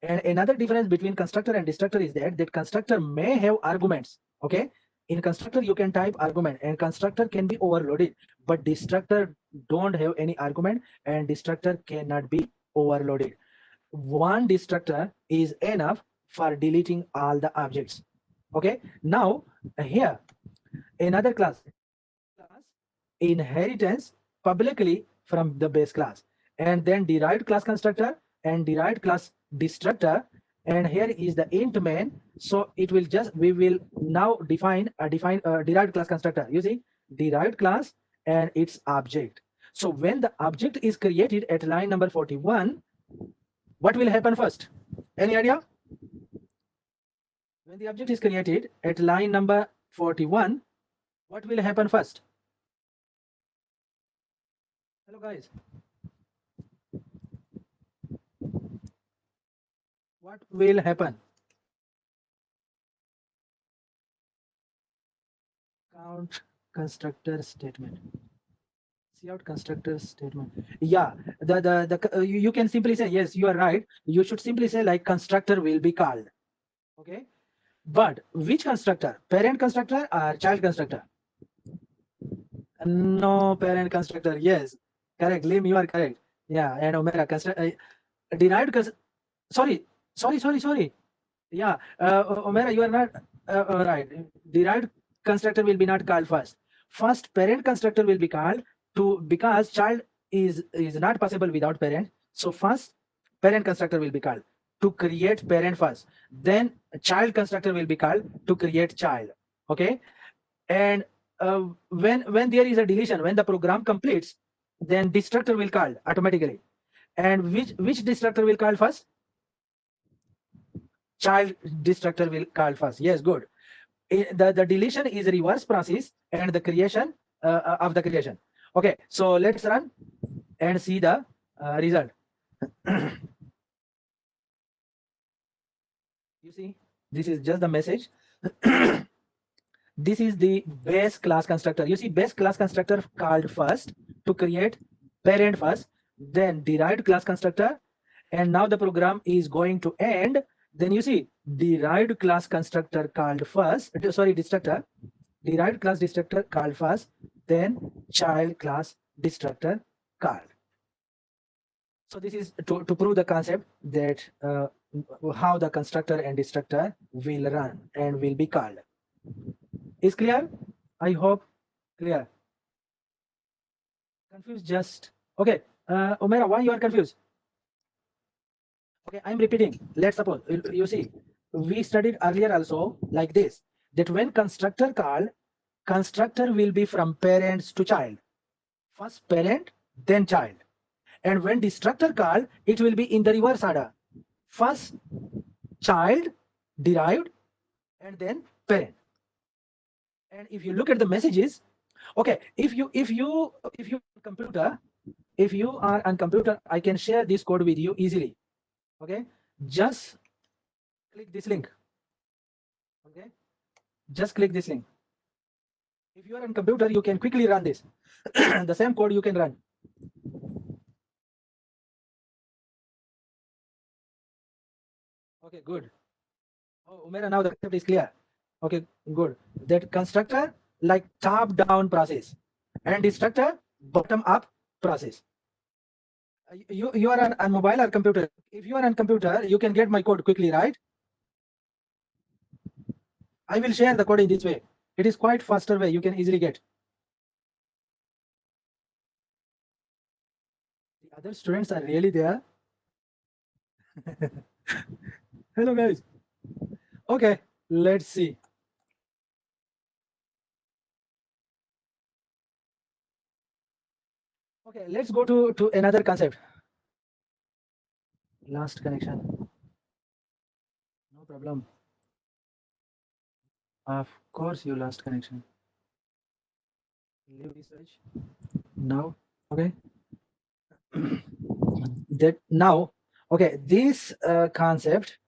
And another difference between constructor and destructor is that constructor may have arguments. Okay, in constructor you can type argument and constructor can be overloaded, but destructor don't have any argument and destructor cannot be overloaded. One destructor is enough for deleting all the objects. Okay, now here another class inheritance publicly from the base class, and then derived class constructor and derived class destructor, and here is the int main. So it will just, we will now define a derived class constructor using derived class and its object. So when the object is created at line number 41, what will happen first? Any idea? When the object is created at line number 41, what will happen first? Hello guys. What will happen? Count constructor statement. See out constructor statement. Yeah, you can simply say, yes, you are right. You should simply say like constructor will be called. Okay, but which constructor? Parent constructor or child constructor? No, parent constructor. Yes, correct. Lim, you are correct. Yeah, and Omega derived sorry. Yeah, Omera, you are not right. Derived constructor will be not called first. First, parent constructor will be called because child is not possible without parent. So first, parent constructor will be called to create parent first. Then child constructor will be called to create child. Okay, and when there is a deletion, when the program completes, then destructor will call automatically. And which destructor will call first? Child destructor will call first. Yes, good. The deletion is a reverse process and the creation of the creation. Okay, so let's run and see the result. You see, this is just the message. This is the base class constructor. You see, base class constructor called first to create parent first, then derived class constructor, and now the program is going to end. Then you see derived class constructor called first, sorry, destructor, derived class destructor called first, then child class destructor called. So this is to prove the concept that how the constructor and destructor will run and will be called. Is clear? I hope clear. Confused just okay. Omera, why you are confused? Okay, I'm repeating. Let's suppose you see we studied earlier also like this, that when constructor called, constructor will be from parents to child. First parent, then child. And when destructor called, it will be in the reverse order. First child, derived, and then parent. And if you look at the messages, okay, if you computer, if you are on computer, I can share this code with you easily. Okay, just click this link. Okay, just click this link. If you are on computer, you can quickly run this. The same code you can run. Okay, good. Oh, Umera, now the concept is clear. Okay, good. That constructor like top-down process and destructor bottom-up process. You are on mobile or computer. If you are on computer, you can get my code quickly, right? I will share the code in this way. It is quite faster way. You can easily get. The other students are really there. Hello guys. Okay, let's see. Okay, let's go to another concept. Last connection. No problem. Of course, you lost connection. Leave research. Now, okay. That now, okay, this concept,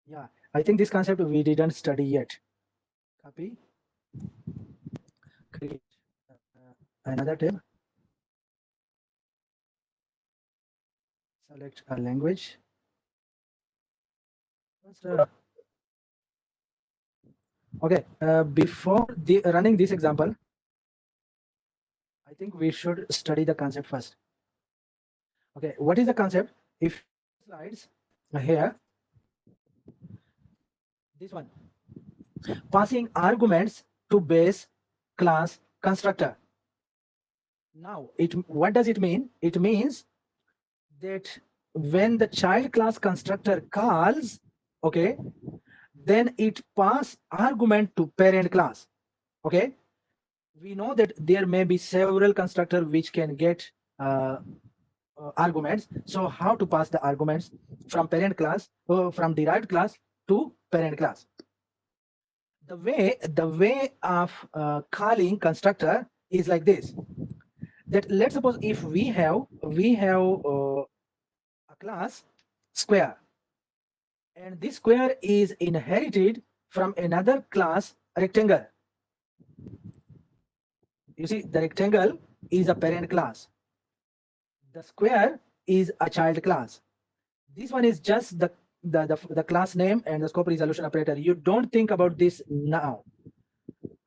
yeah, I think this concept we didn't study yet. Copy, create another tab, select a language. Okay, before running this example, I think we should study the concept first. Okay, what is the concept? If slides here, this one, passing arguments to base class constructor. Now, what does it mean? It means that when the child class constructor calls, okay, then it pass argument to parent class. Okay, we know that there may be several constructor which can get arguments. So how to pass the arguments from parent class, from derived class to parent class? The way of calling constructor is like this. That let's suppose if we have a class square, and this square is inherited from another class rectangle. You see, the rectangle is a parent class. The square is a child class. This one is just the class name and the scope resolution operator. You don't think about this now.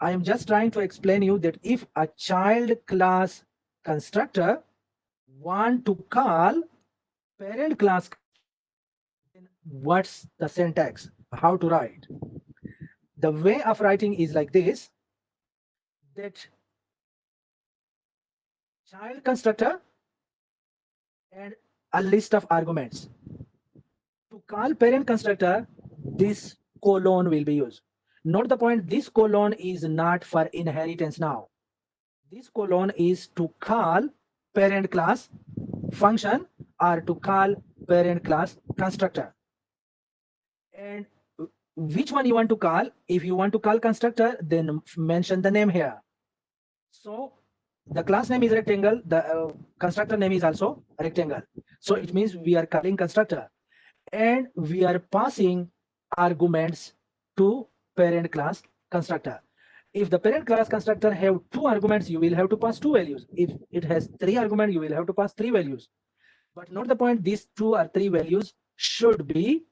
I am just trying to explain you that if a child class constructor want to call parent class, what's the syntax? How to write? The way of writing is like this, that child constructor and a list of arguments. To call parent constructor, this colon will be used. Note the point, this colon is not for inheritance now. This colon is to call parent class function or to call parent class constructor. And which one you want to call? If you want to call constructor, then mention the name here. So the class name is rectangle, the constructor name is also rectangle. So it means we are calling constructor and we are passing arguments to parent class constructor. If the parent class constructor have 2 arguments, you will have to pass 2 values. If it has 3 arguments, you will have to pass 3 values. But note the point, these 2 or 3 values should be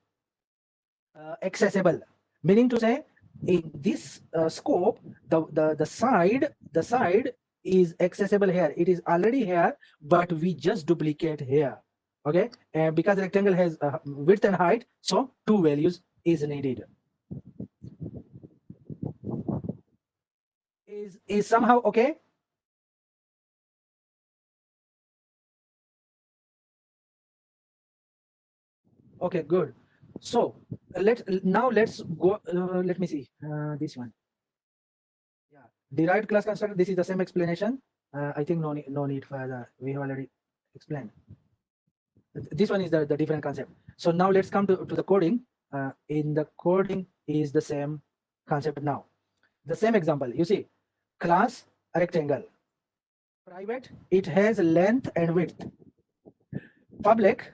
accessible. Meaning to say, in this scope, the side is accessible here. It is already here, but we just duplicate here. Okay, and because rectangle has width and height, so 2 values is needed. Is somehow okay? Okay, good. So let's go. Let me see this one. Yeah, derived class constructor. This is the same explanation. I think no need further. We have already explained. This one is the different concept. So now let's come to the coding. In the coding is the same concept now. The same example. You see, class rectangle. Private, it has length and width. Public,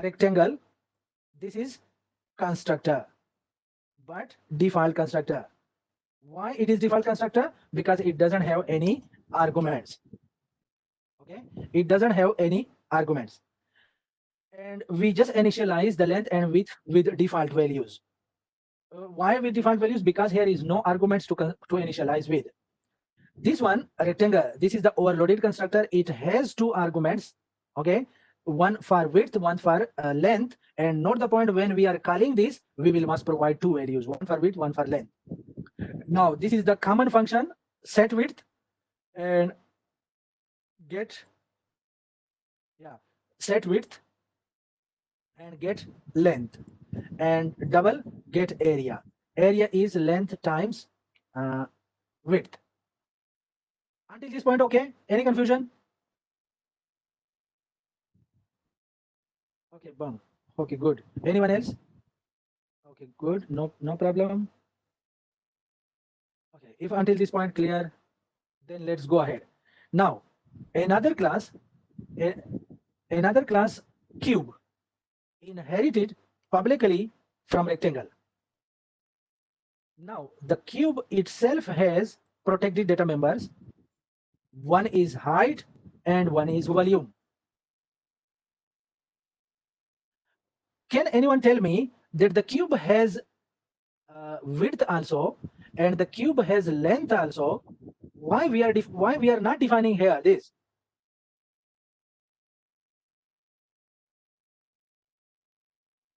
rectangle, this is constructor, but default constructor. Why it is default constructor? Because it doesn't have any arguments. Okay, it doesn't have any arguments, and we just initialize the length and width with default values. Why with default values? Because here is no arguments to initialize with. This one, rectangle, this is the overloaded constructor. It has 2 arguments. Okay, one for width, one for length. And note the point, when we are calling this, we will must provide 2 values, one for width, one for length. Now this is the common function, set width and get, yeah, set width and get length, and double get area. Area is length times width. Until this point, okay? Any confusion? Okay, bang. Okay, good. Anyone else? Okay, good. No problem. Okay, if until this point clear, then let's go ahead. Now, another class cube inherited publicly from rectangle. Now, the cube itself has protected data members. One is height and one is volume. Can anyone tell me that the cube has width also and the cube has length also? Why we are not defining here this?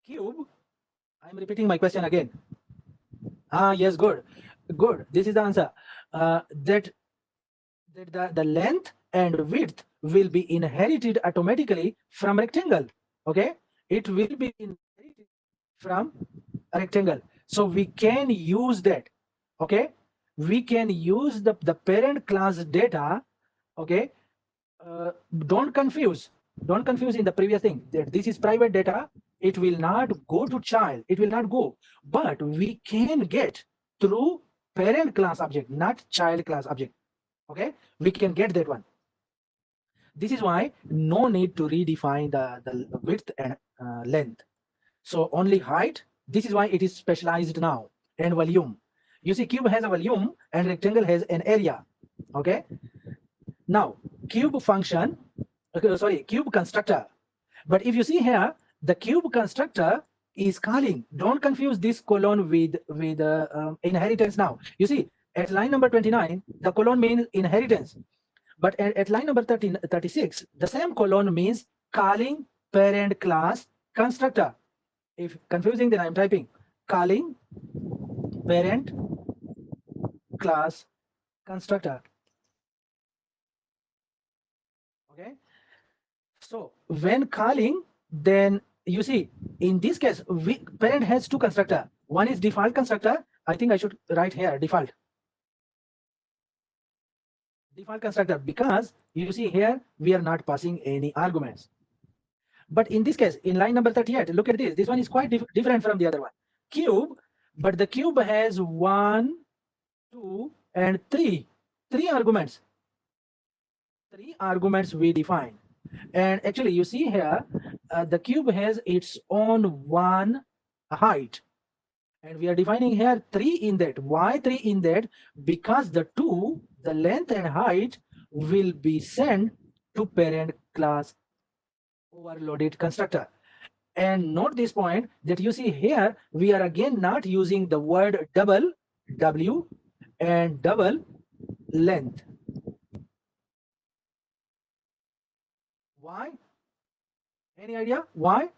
Cube, I'm repeating my question again. Yes, good. This is the answer. That the length and width will be inherited automatically from rectangle. Okay, it will be inherited from a rectangle. So we can use that. Okay, we can use the parent class data. Okay, don't confuse in the previous thing that this is private data. It will not go to child, it will not go, but we can get through parent class object, not child class object. Okay, we can get that one. This is why no need to redefine the width and length. So only height. This is why it is specialized now. And volume. You see, cube has a volume and rectangle has an area. Okay. Now, cube function, sorry, cube constructor. But if you see here, the cube constructor is calling. Don't confuse this colon with inheritance now. You see, at line number 29, the colon means inheritance. But at line number 36, the same colon means calling parent class constructor. If confusing, then I'm typing calling parent class constructor. Okay. So when calling, then you see, in this case, parent has 2 constructor. One is default constructor. I think I should write here default constructor, because you see here we are not passing any arguments. But in this case, in line number 38, look at this. This one is quite different from the other one. Cube, but the cube has 1, 2, and 3 arguments. 3 arguments we define. And actually, you see here, the cube has its own one height. And we are defining here 3 in that. Why 3 in that? Because the length and height will be sent to parent class overloaded constructor. And note this point that you see here, we are again not using the word double W and double length. Why? Any idea why?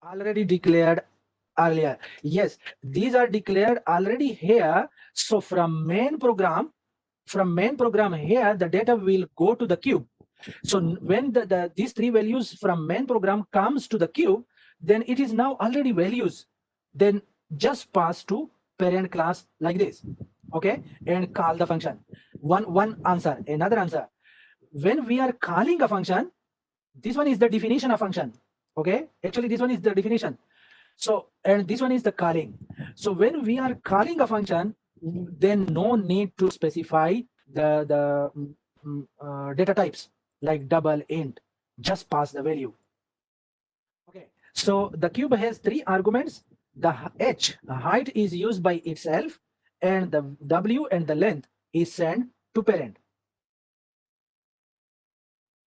Already declared earlier. Yes, these are declared already here. So from main program here, the data will go to the cube. So when these 3 values from main program comes to the cube, then it is now already values. Then just pass to parent class like this, okay, and call the function. One answer, another answer. When we are calling a function, this one is the definition of function, okay. Actually, this one is the definition. So, and this one is the calling. So when we are calling a function, then no need to specify the data types like double, int, just pass the value. Okay, so the cube has 3 arguments. The height is used by itself, and the W and the length is sent to parent.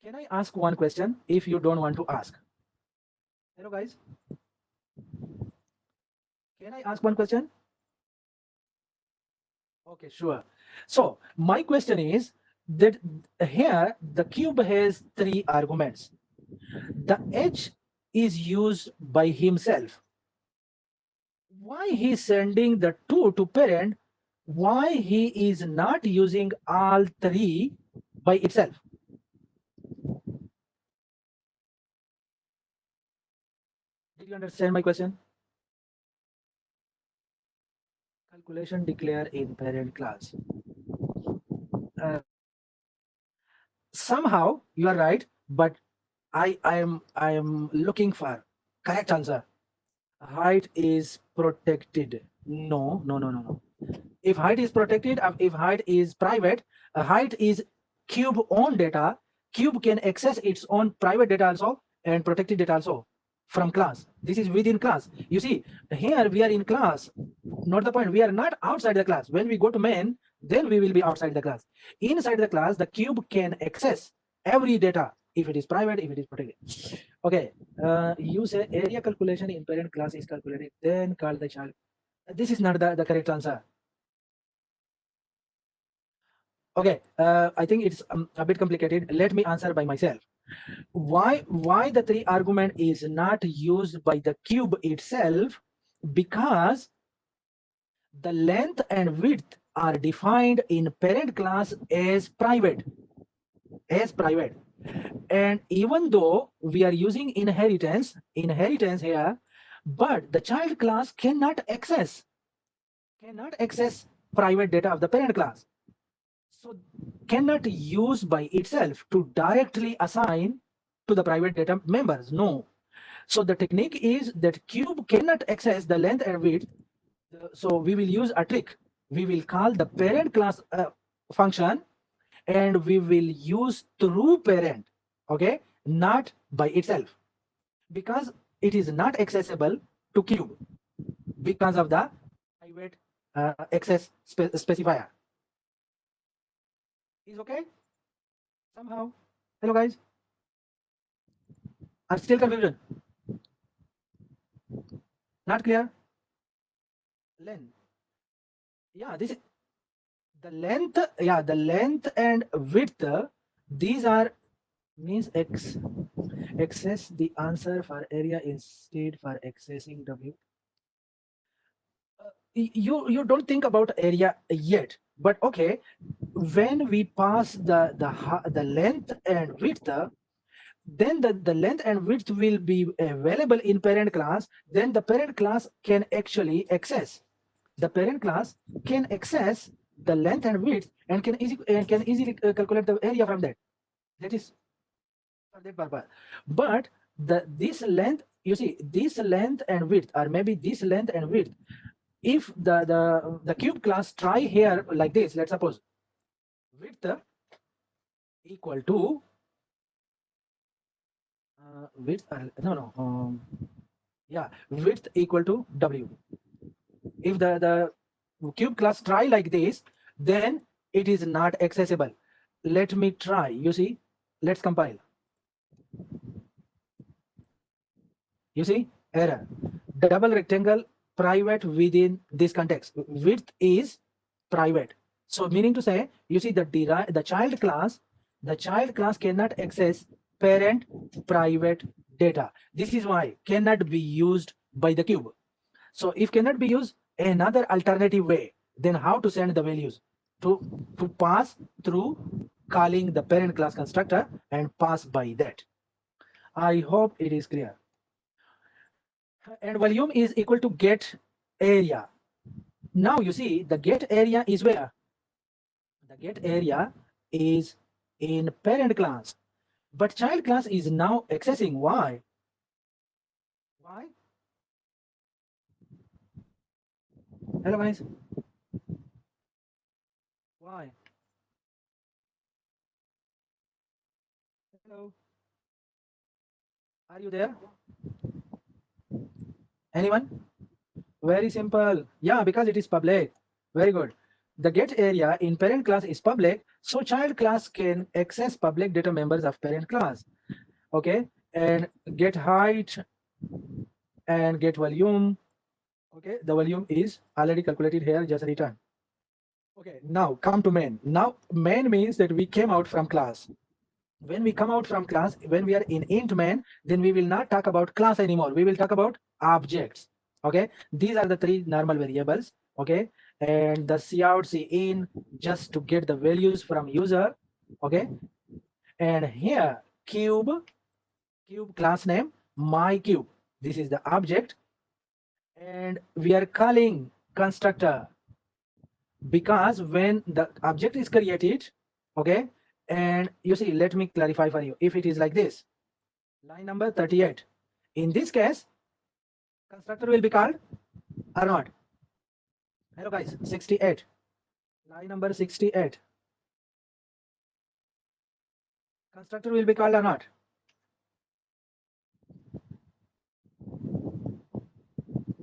Can I ask one question if you don't want to ask? Hello guys. Can I ask one question? Okay, sure. So my question is that here the cube has 3 arguments. The h is used by himself. Why he is sending the 2 to parent? Why he is not using all 3 by itself? Did you understand my question? Calculation declare in parent class. Somehow you are right, but I am looking for correct answer. Height is protected. No. If height is protected, if height is private, height is cube own data. Cube can access its own private data also and protected data also from class. This is within class. You see, here we are in class. Not the point. We are not outside the class. When we go to main, then we will be outside the class. Inside the class, the cube can access every data if it is private, if it is protected. Okay, you say area calculation in parent class is calculated, then call the child. This is not the correct answer. Okay, I think it's a bit complicated. Let me answer by myself. Why the 3 argument is not used by the cube itself? Because the length and width are defined in parent class as private. And even though we are using inheritance here, but the child class cannot access private data of the parent class, so cannot use by itself to directly assign to the private data members. No. So the technique is that cube cannot access the length and width. So we will use a trick. We will call the parent class function, and we will use through parent, okay, not by itself, because it is not accessible to cube because of the private access specifier. Is okay somehow? Hello guys, are still confusion? Not clear? Length, yeah, this is the length. Yeah, the length and width, these are means x access the answer for area instead for accessing W. You don't think about area yet, but okay, when we pass the length and width, then the length and width will be available in parent class. Then the parent class can actually access the length and width, and can easily calculate the area from that. That is for that purpose. But this length, you see, this length and width, or maybe this length and width, if the cube class try here like this, let's suppose width equal to width, no, yeah, width equal to W. If the cube class try like this, then it is not accessible. Let me try. You see, let's compile. You see, error. Double rectangle private within this context. Width is private. So meaning to say, you see the child class cannot access parent private data. This is why cannot be used by the cube. So if cannot be used, another alternative way, then how to send the values? To pass through calling the parent class constructor and pass by that. I hope it is clear. And volume is equal to get area. Now you see the get area is where? The get area is in parent class, but child class is now accessing. Why? Why? Hello guys. Why? Hello. Are you there? Anyone? Very simple. Yeah, because it is public. Very good. The get area in parent class is public, so child class can access public data members of parent class. Okay, and get height and get volume. Okay, the volume is already calculated here, just return. Okay, now come to main. Now main means that we came out from class. When we come out from class, when we are in int main, then we will not talk about class anymore. We will talk about objects. Okay, these are the three normal variables. Okay, and the cout cin just to get the values from user. Okay, and here cube class name my cube. This is the object, and we are calling constructor because when the object is created, okay, and you see, let me clarify for you. If it is like this, line number 38, in this case, constructor will be called or not? Hello guys, 68, line number 68, constructor will be called or not?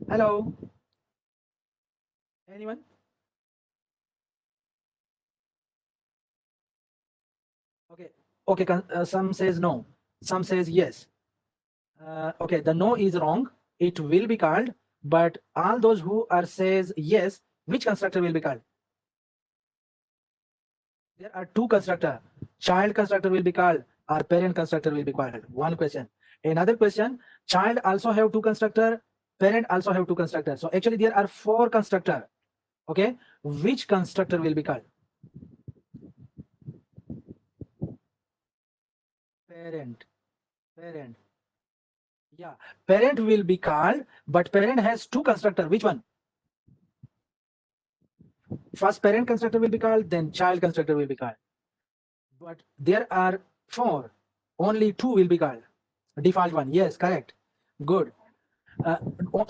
Hello, anyone? Okay, some says no, some says yes. Okay, the no is wrong, it will be called, but all those who are says yes, which constructor will be called? There are two constructor, child constructor will be called or parent constructor will be called. One question. Another question, child also have two constructor, parent also have two constructor. So actually there are four constructor. Okay, which constructor will be called? Parent. Yeah, parent will be called, but parent has two constructor. Which one? First parent constructor will be called, then child constructor will be called. But there are four, only two will be called. Default one, yes, correct, good.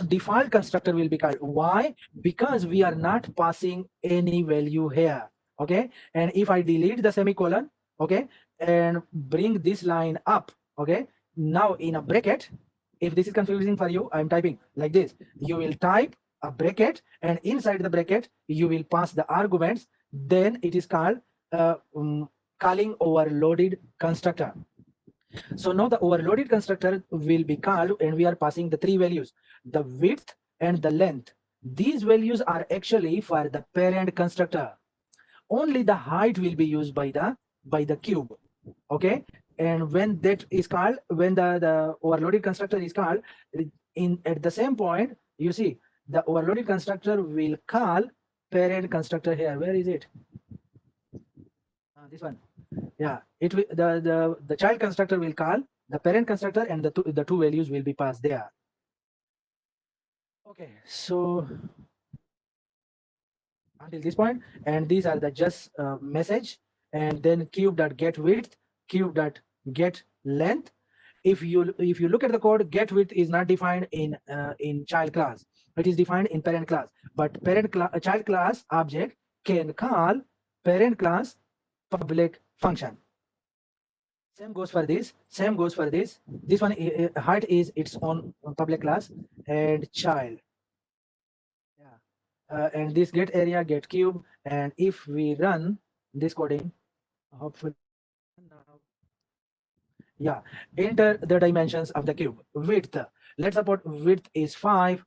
Default constructor will be called. Why? Because we are not passing any value here. Okay, and if I delete the semicolon, okay, and bring this line up, okay, now in a bracket, if this is confusing for you, I'm typing like this. You will type a bracket, and inside the bracket you will pass the arguments, then it is called calling overloaded constructor. So now the overloaded constructor will be called, and we are passing the three values, the width and the length. These values are actually for the parent constructor. Only the height will be used by the cube. Okay, and when that is called, when the overloaded constructor is called, in at the same point, you see the overloaded constructor will call parent constructor here. Where is it? This one. Yeah, it will, the child constructor will call the parent constructor, and the two values will be passed there. Okay, so until this point, and these are the just message, and then cube.get width, cube.get length. If you look at the code, get width is not defined in child class, it is defined in parent class, but child class object can call parent class public function. Same goes for this. Same goes for this. This one, height is its own public class, and child. Yeah. And this get area, get cube. And if we run this coding, hopefully now, yeah, enter the dimensions of the cube. Width. Let's suppose width is 5,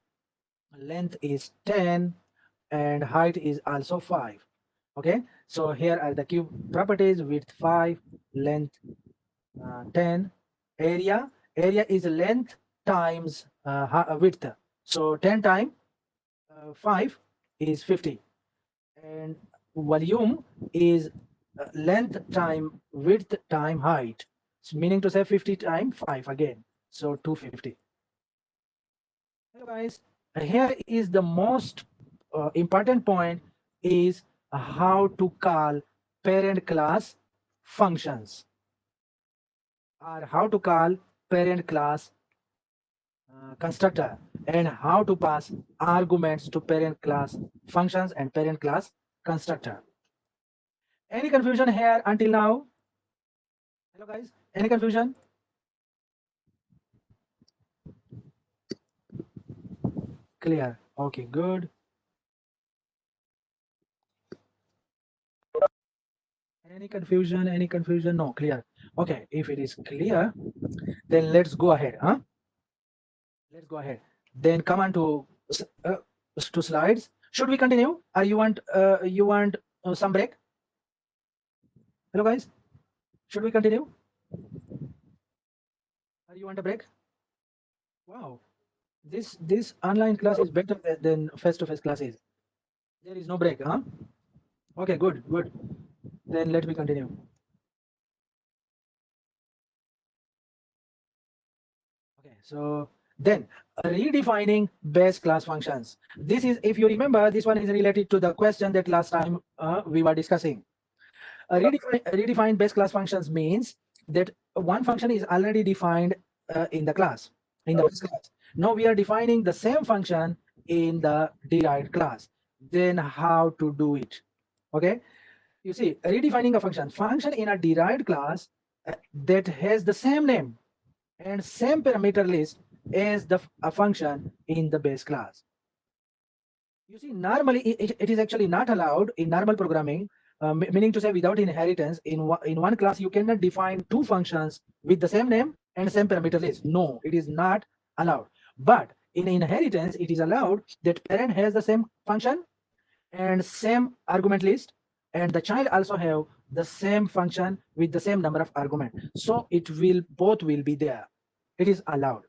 length is 10, and height is also 5. Okay, so here are the cube properties: width 5, length 10, area is length times width. So 10 times 5 is 50, and volume is length time width time height. So meaning to say 50 times 5 again, so 250. Hello guys, here is the most important point is how to call parent class functions, or how to call parent class constructor, and how to pass arguments to parent class functions and parent class constructor. Any confusion here until now? Hello guys, any confusion? Clear? Okay, good. Any confusion? Any confusion? No, clear. Okay, if it is clear, then let's go ahead. Let's go ahead. Then come on to slides. Should we continue? Or you want some break? Hello guys, should we continue? Or you want a break? Wow, this online class is better than face-to-face classes. There is no break, huh? Okay, good. Then let me continue. Okay, so then redefining base class functions. This is, if you remember, this one is related to the question that last time we were discussing. Redefine base class functions means that one function is already defined in the class, in the base class. Now we are defining the same function in the derived class. Then how to do it? Okay, you see, redefining a function in a derived class that has the same name and same parameter list as a function in the base class. You see, normally it is actually not allowed in normal programming, meaning to say without inheritance. In one class, you cannot define two functions with the same name and same parameter list. No, it is not allowed. But in inheritance, it is allowed that parent has the same function and same argument list, and the child also have the same function with the same number of argument. So both will be there. It is allowed,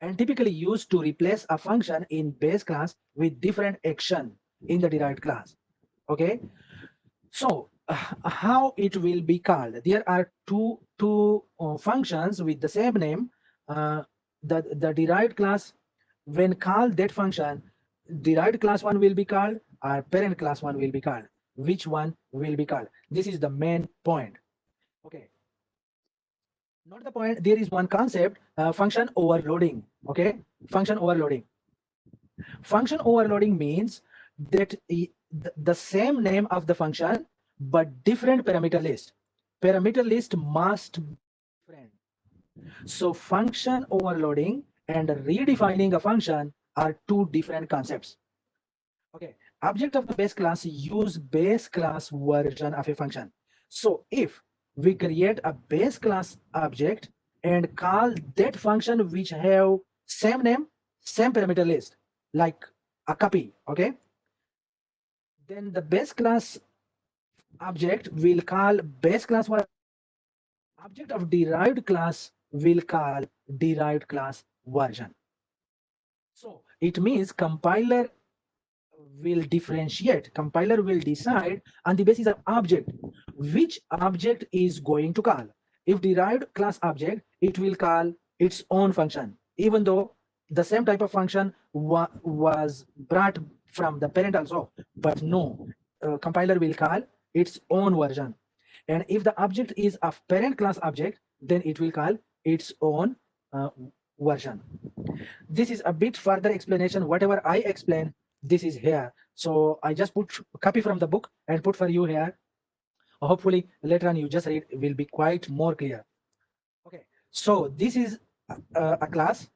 and typically used to replace a function in base class with different action in the derived class. Okay, so how it will be called? There are two functions with the same name. The derived class, when called that function, derived class one will be called, or parent class one will be called. Which one will be called? This is the main point. Okay, not the point. There is one concept, function overloading. Okay, function overloading. Function overloading means that the same name of the function but different parameter list. Parameter list must be different. So function overloading and redefining a function are two different concepts. Okay, object of the base class use base class version of a function. So if we create a base class object and call that function which have same name, same parameter list, like a copy, okay, then the base class object will call base class one. Object of derived class will call derived class version. So it means compiler will differentiate, compiler will decide on the basis of object which object is going to call. If derived class object, it will call its own function, even though the same type of function was brought from the parent also, but no, compiler will call its own version. And if the object is of parent class object, then it will call its own version. This is a bit further explanation. Whatever I explain, this is here. So I just put copy from the book and put for you here. Hopefully later on you just read will be quite more clear. Okay, so this is a class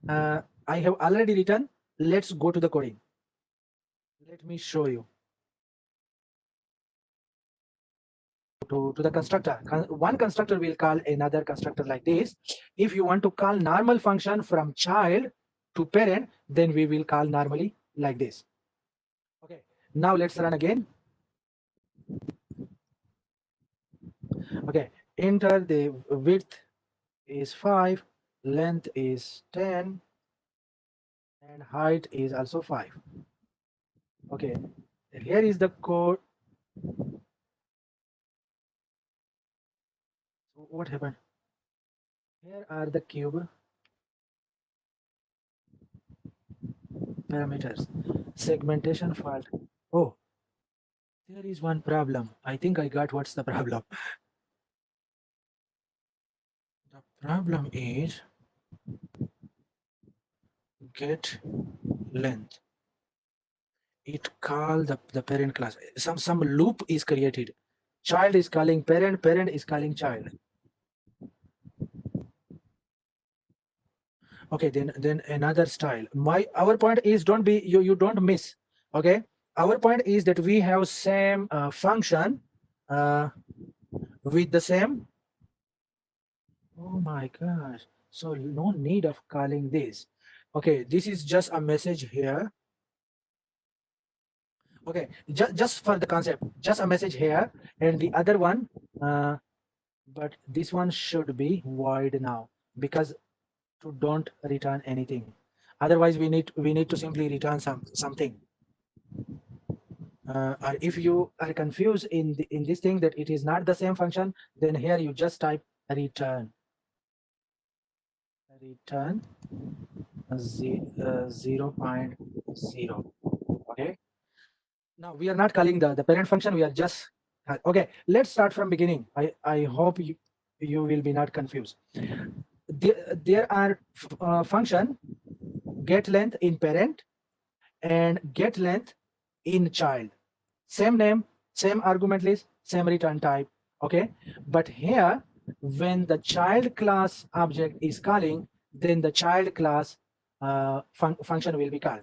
I have already written. Let's go to the coding. Let me show you. To the constructor. One constructor will call another constructor like this. If you want to call normal function from child to parent, then we will call normally like this. Okay, now let's run again. Okay, enter the width is 5, length is 10, and height is also 5. Okay, here is the code. So what happened? Here are the cube parameters. Segmentation fault. Oh, there is one problem. I think I got what's the problem. The problem is get length. It call the parent class. Some loop is created. Child is calling parent, parent is calling child. Okay, then another style. Our point is don't be you don't miss. Okay, our point is that we have same function with the same. Oh my gosh! So no need of calling this. Okay, this is just a message here. Okay, just for the concept, just a message here, and the other one, but this one should be void now because to don't return anything. Otherwise, we need to simply return something. Or if you are confused in this thing that it is not the same function, then here you just type return 0.0. Okay. Now we are not calling the parent function. We are just okay. Let's start from beginning. I hope you will be not confused. There are function get length in parent and get length in child. Same name, same argument list, same return type. Okay, but here when the child class object is calling, then the child class function will be called.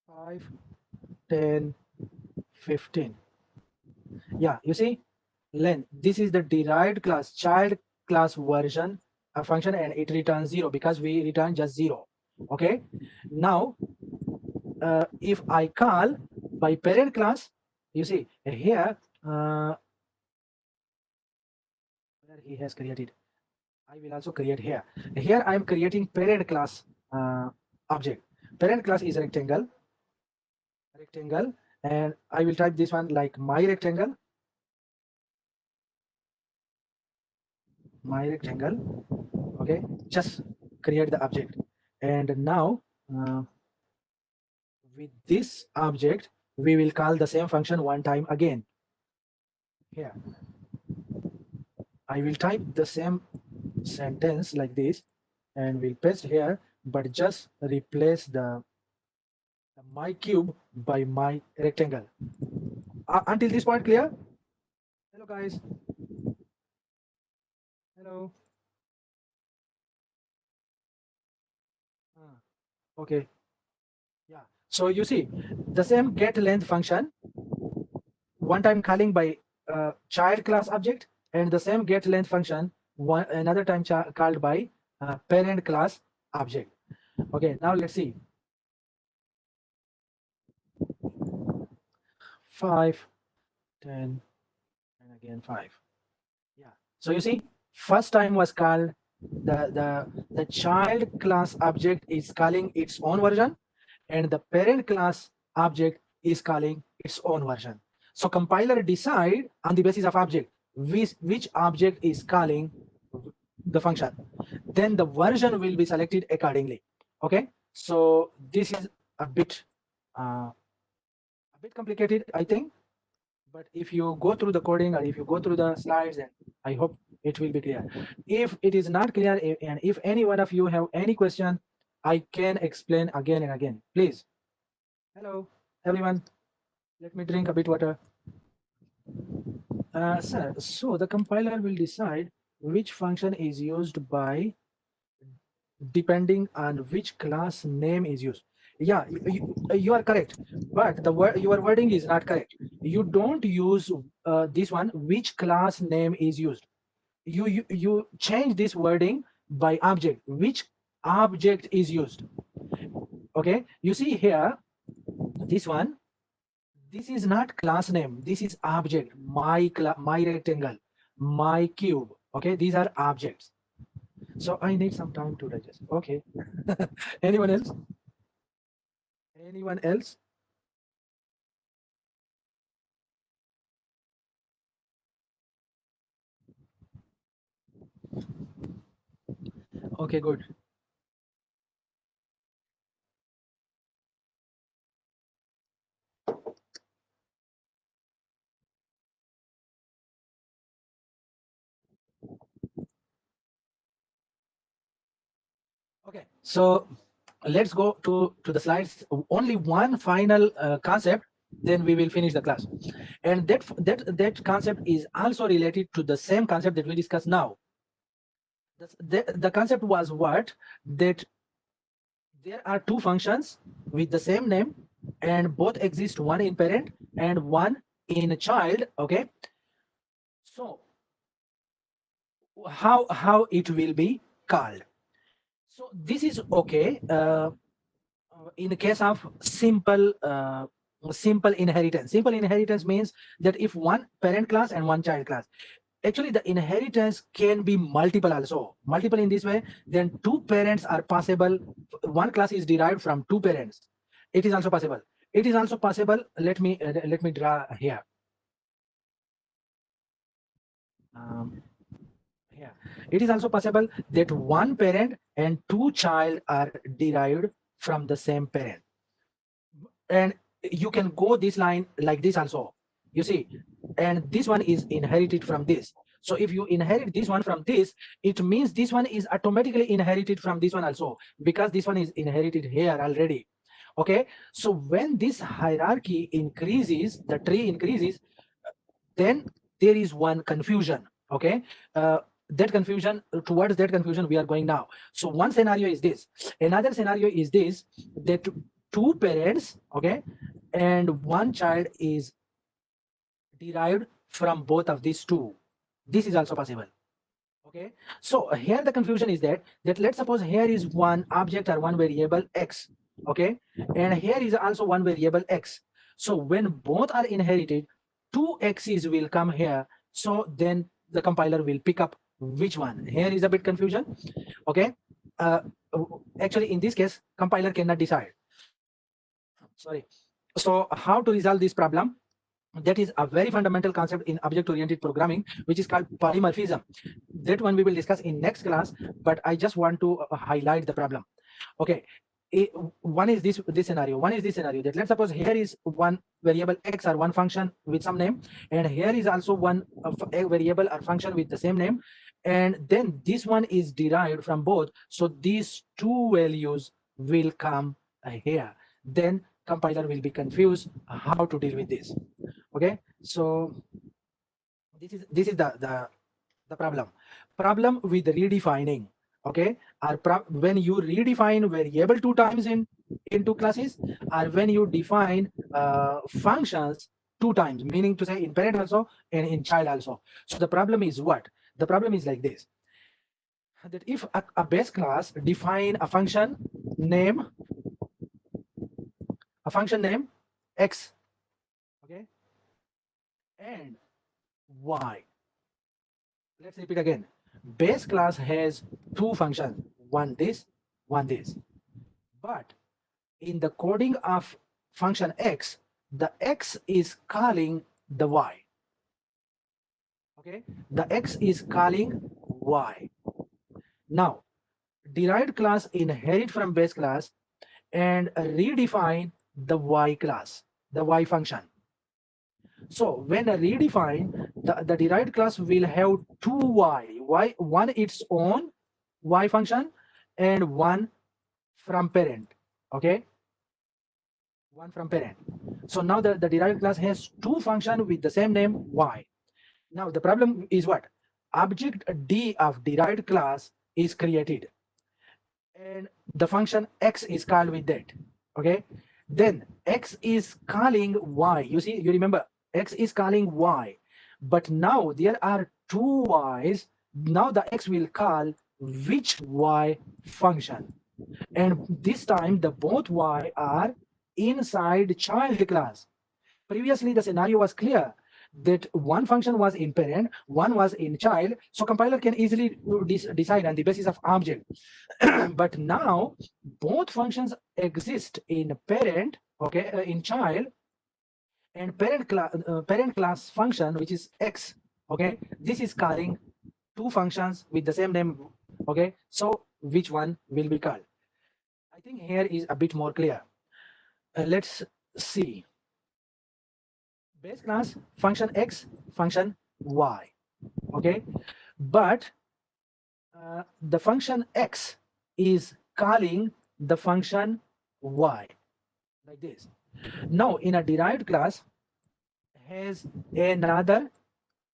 5, 10, 15. Yeah, you see, length. This is the derived class, child class version of function, and it returns 0 because we return just 0. Okay, now if I call by parent class, you see here where he has created, I will also create here. Here I am creating parent class object. Parent class is rectangle, and I will type this one like my rectangle. Okay, just create the object, and now with this object we will call the same function one time again. Here I will type the same sentence like this and we'll paste here, but just replace the my cube by my rectangle. Until this point clear? Hello guys. Hello. Okay. Yeah. So you see the same get length function one time calling by child class object, and the same get length function another time called by parent class object. Okay, now let's see. 5, 10, and again 5. Yeah. So you see, first time was called the child class object is calling its own version, and the parent class object is calling its own version. So compiler decide on the basis of object which object is calling the function. Then the version will be selected accordingly. Okay. So this is a bit complicated, I think. But if you go through the coding or if you go through the slides, then I hope it will be clear. If it is not clear, and if any one of you have any question, I can explain again and again. Please. Hello, everyone. Let me drink a bit water. Sir, so the compiler will decide which function is used by depending on which class name is used. Yeah, you are correct, but the word your wording is not correct. You don't use this one, which class name is used. You change this wording by object, which object is used. Okay, you see here, this one, this is not class name, this is object. My rectangle, my cube. Okay, these are objects. So I need some time to digest. Okay. Anyone else? Anyone else? Okay, good. Okay, so let's go to the slides. Only one final concept, then we will finish the class. And that concept is also related to the same concept that we discussed now. The concept was what? That there are two functions with the same name, and both exist, one in parent and one in child. Okay, so how it will be called? So this is okay in the case of simple inheritance. Simple inheritance means that if one parent class and one child class, actually the inheritance can be multiple also. Multiple in this way, then two parents are possible. One class is derived from two parents. It is also possible. It is also possible. Let me draw here. Yeah, it is also possible that one parent and two child are derived from the same parent. And you can go this line like this also, you see, and this one is inherited from this. So if you inherit this one from this, it means this one is automatically inherited from this one also, because this one is inherited here already. Okay, so when this hierarchy increases, the tree increases, then there is one confusion. Okay, that confusion, towards that confusion we are going now. So one scenario is this, another scenario is this, that two parents, okay, and one child is derived from both of these two. This is also possible. Okay, so here the confusion is that let's suppose here is one object or one variable x. Okay, and here is also one variable x. So when both are inherited, two x's will come here. So then the compiler will pick up which one. Here is a bit confusion. Okay, uh, actually in this case compiler cannot decide. Sorry. So how to resolve this problem? That is a very fundamental concept in object-oriented programming, which is called polymorphism. That one we will discuss in next class, but I just want to highlight the problem. Okay, one is this scenario. One is this scenario, that let's suppose here is one variable x or one function with some name, and here is also one a variable or function with the same name, and then this one is derived from both. So these two values will come here. Then compiler will be confused how to deal with this. Okay, so this is the problem with redefining. Okay, or when you redefine variable two times in two classes, or when you define functions two times, meaning to say in parent also and in child also. So the problem is what? The problem is like this, that if a base class define a function name x, okay, and y. Let's repeat again. Base class has two functions, one this, one this. But in the coding of function x, the x is calling the y. Okay, the x is calling y. Now, derived class inherit from base class and redefine the y class, the y function. So when redefine, the derived class will have two y, one its own y function and one from parent. Okay, one from parent. So now the derived class has two functions with the same name y. Now the problem is what? Object D of derived class is created and the function x is called with that. Okay, then x is calling y. You see, you remember x is calling y, but now there are two y's. Now the x will call which y function, and this time the both y are inside child class. Previously the scenario was clear that one function was in parent, one was in child, so compiler can easily decide on the basis of object. But now both functions exist in parent, okay, in child, and parent class function, which is x, okay, this is calling two functions with the same name. Okay, so which one will be called? I think here is a bit more clear. Let's see. Base class function x, function y. Okay, but the function x is calling the function y like this. Now in a derived class has another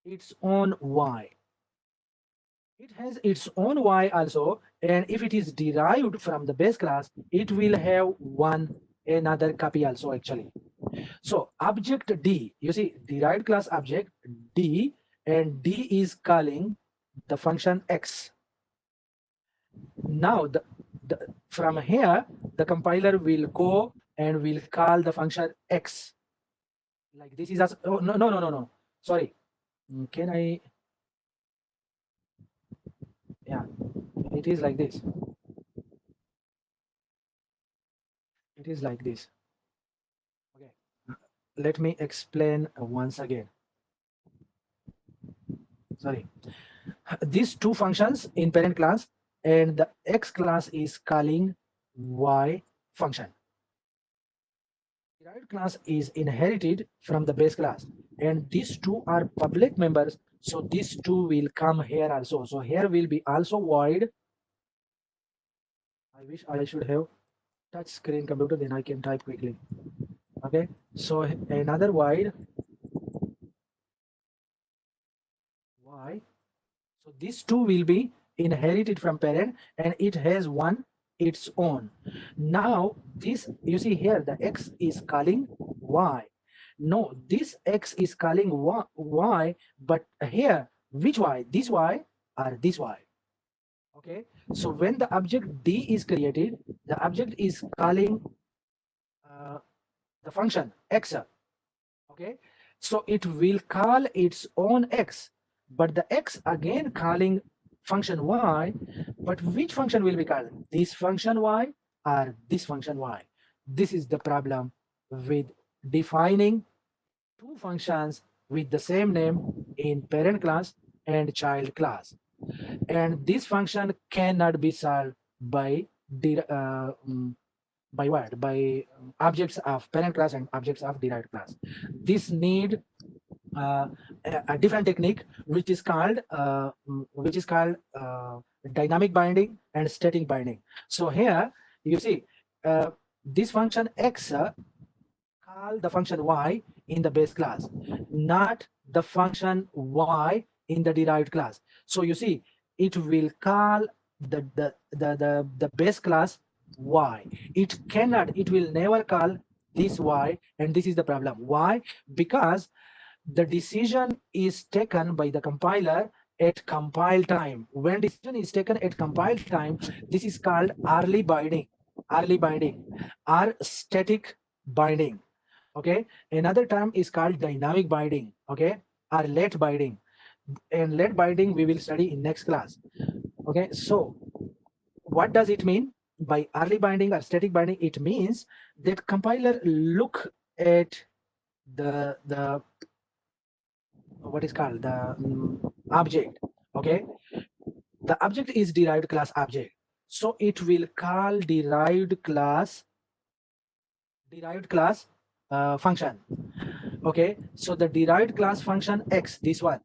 its own y. It has its own y also, and if it is derived from the base class, it will have one another copy also actually. So object D, you see derived class object D, and D is calling the function x. Now from here the compiler will go and will call the function x like this is as oh no, sorry, can I, yeah, it is like this, it is like this. Okay, let me explain once again. Sorry, these two functions in parent class, and the x class is calling y function. Derived class is inherited from the base class, and these two are public members, so these two will come here also. So here will be also void. I wish I should have touch screen computer, then I can type quickly. Okay, so another void y. So these two will be inherited from parent, and it has one its own. Now this, you see here the x is calling y. No, this x is calling y, but here which y? This y or this y? Okay, so when the object D is created, the object is calling the function x. Okay, so it will call its own x, but the x again calling function y, but which function will be called? This function y or this function y? This is the problem with defining two functions with the same name in parent class and child class, and this function cannot be solved by what? By objects of parent class and objects of derived class. This need a different technique, which is called dynamic binding and static binding. So here you see this function x call the function y in the base class, not the function y in the derived class. So you see it will call the base class y. It cannot, it will never call this y, and this is the problem. Why? Because the decision is taken by the compiler at compile time. When decision is taken at compile time, this is called early binding or static binding. Okay, another term is called dynamic binding, okay, or late binding. And late binding we will study in next class. Okay, so what does it mean by early binding or static binding? It means that compiler look at the what is called the object. Okay, the object is derived class object, so it will call derived class function. Okay, so the derived class function x, this one,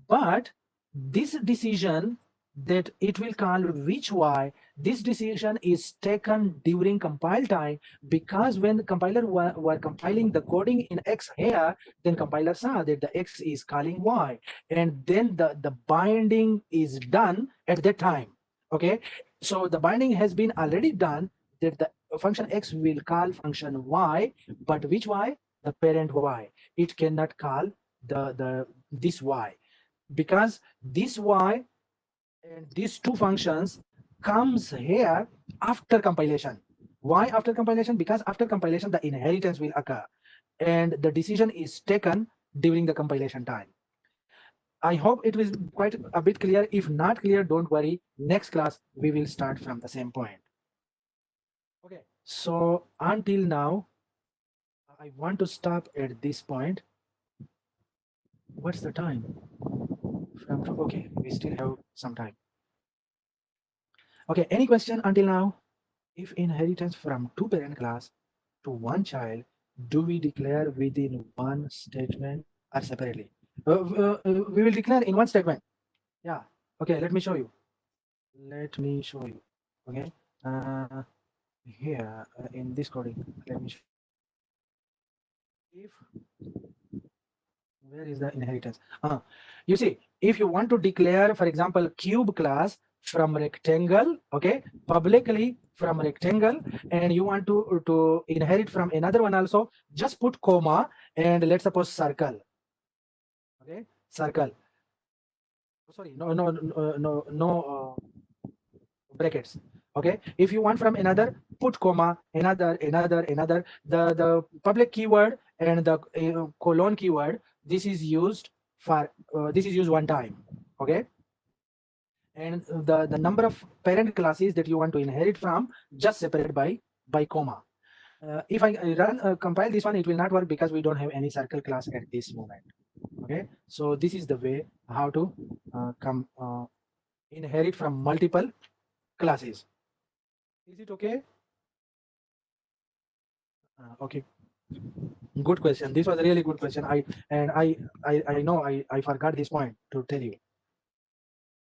but this decision that it will call which y. This decision is taken during compile time, because when the compiler were compiling the coding in X here, then compiler saw that the X is calling Y, and then the binding is done at that time. Okay, so the binding has been already done, that the function X will call function Y, but which Y? The parent Y. It cannot call the this Y, because this Y and these two functions comes here after compilation. Why after compilation? Because after compilation the inheritance will occur, and the decision is taken during the compilation time. I hope it was quite a bit clear. If not clear, don't worry, next class we will start from the same point. Okay, so until now I want to stop at this point. What's the time? Okay, we still have some time. Okay, any question until now? If inheritance from two parent class to one child, do we declare within one statement or separately? We will declare in one statement. Yeah. Okay, let me show you. Let me show you. Okay. Here in this coding, let me show you. If where is the inheritance? You see, if you want to declare, for example, cube class from rectangle, okay, publicly from rectangle, and you want to inherit from another one also, just put comma and let's suppose circle. Okay, circle. Sorry, no brackets. Okay, if you want from another, put comma, another. The public keyword and the colon keyword, this is used for this is used one time. Okay, and the number of parent classes that you want to inherit from, just separate by comma. If I run compile this one, it will not work because we don't have any circle class at this moment. Okay, so this is the way how to inherit from multiple classes. Is it okay? Okay, good question. This was a really good question. I know I forgot this point to tell you.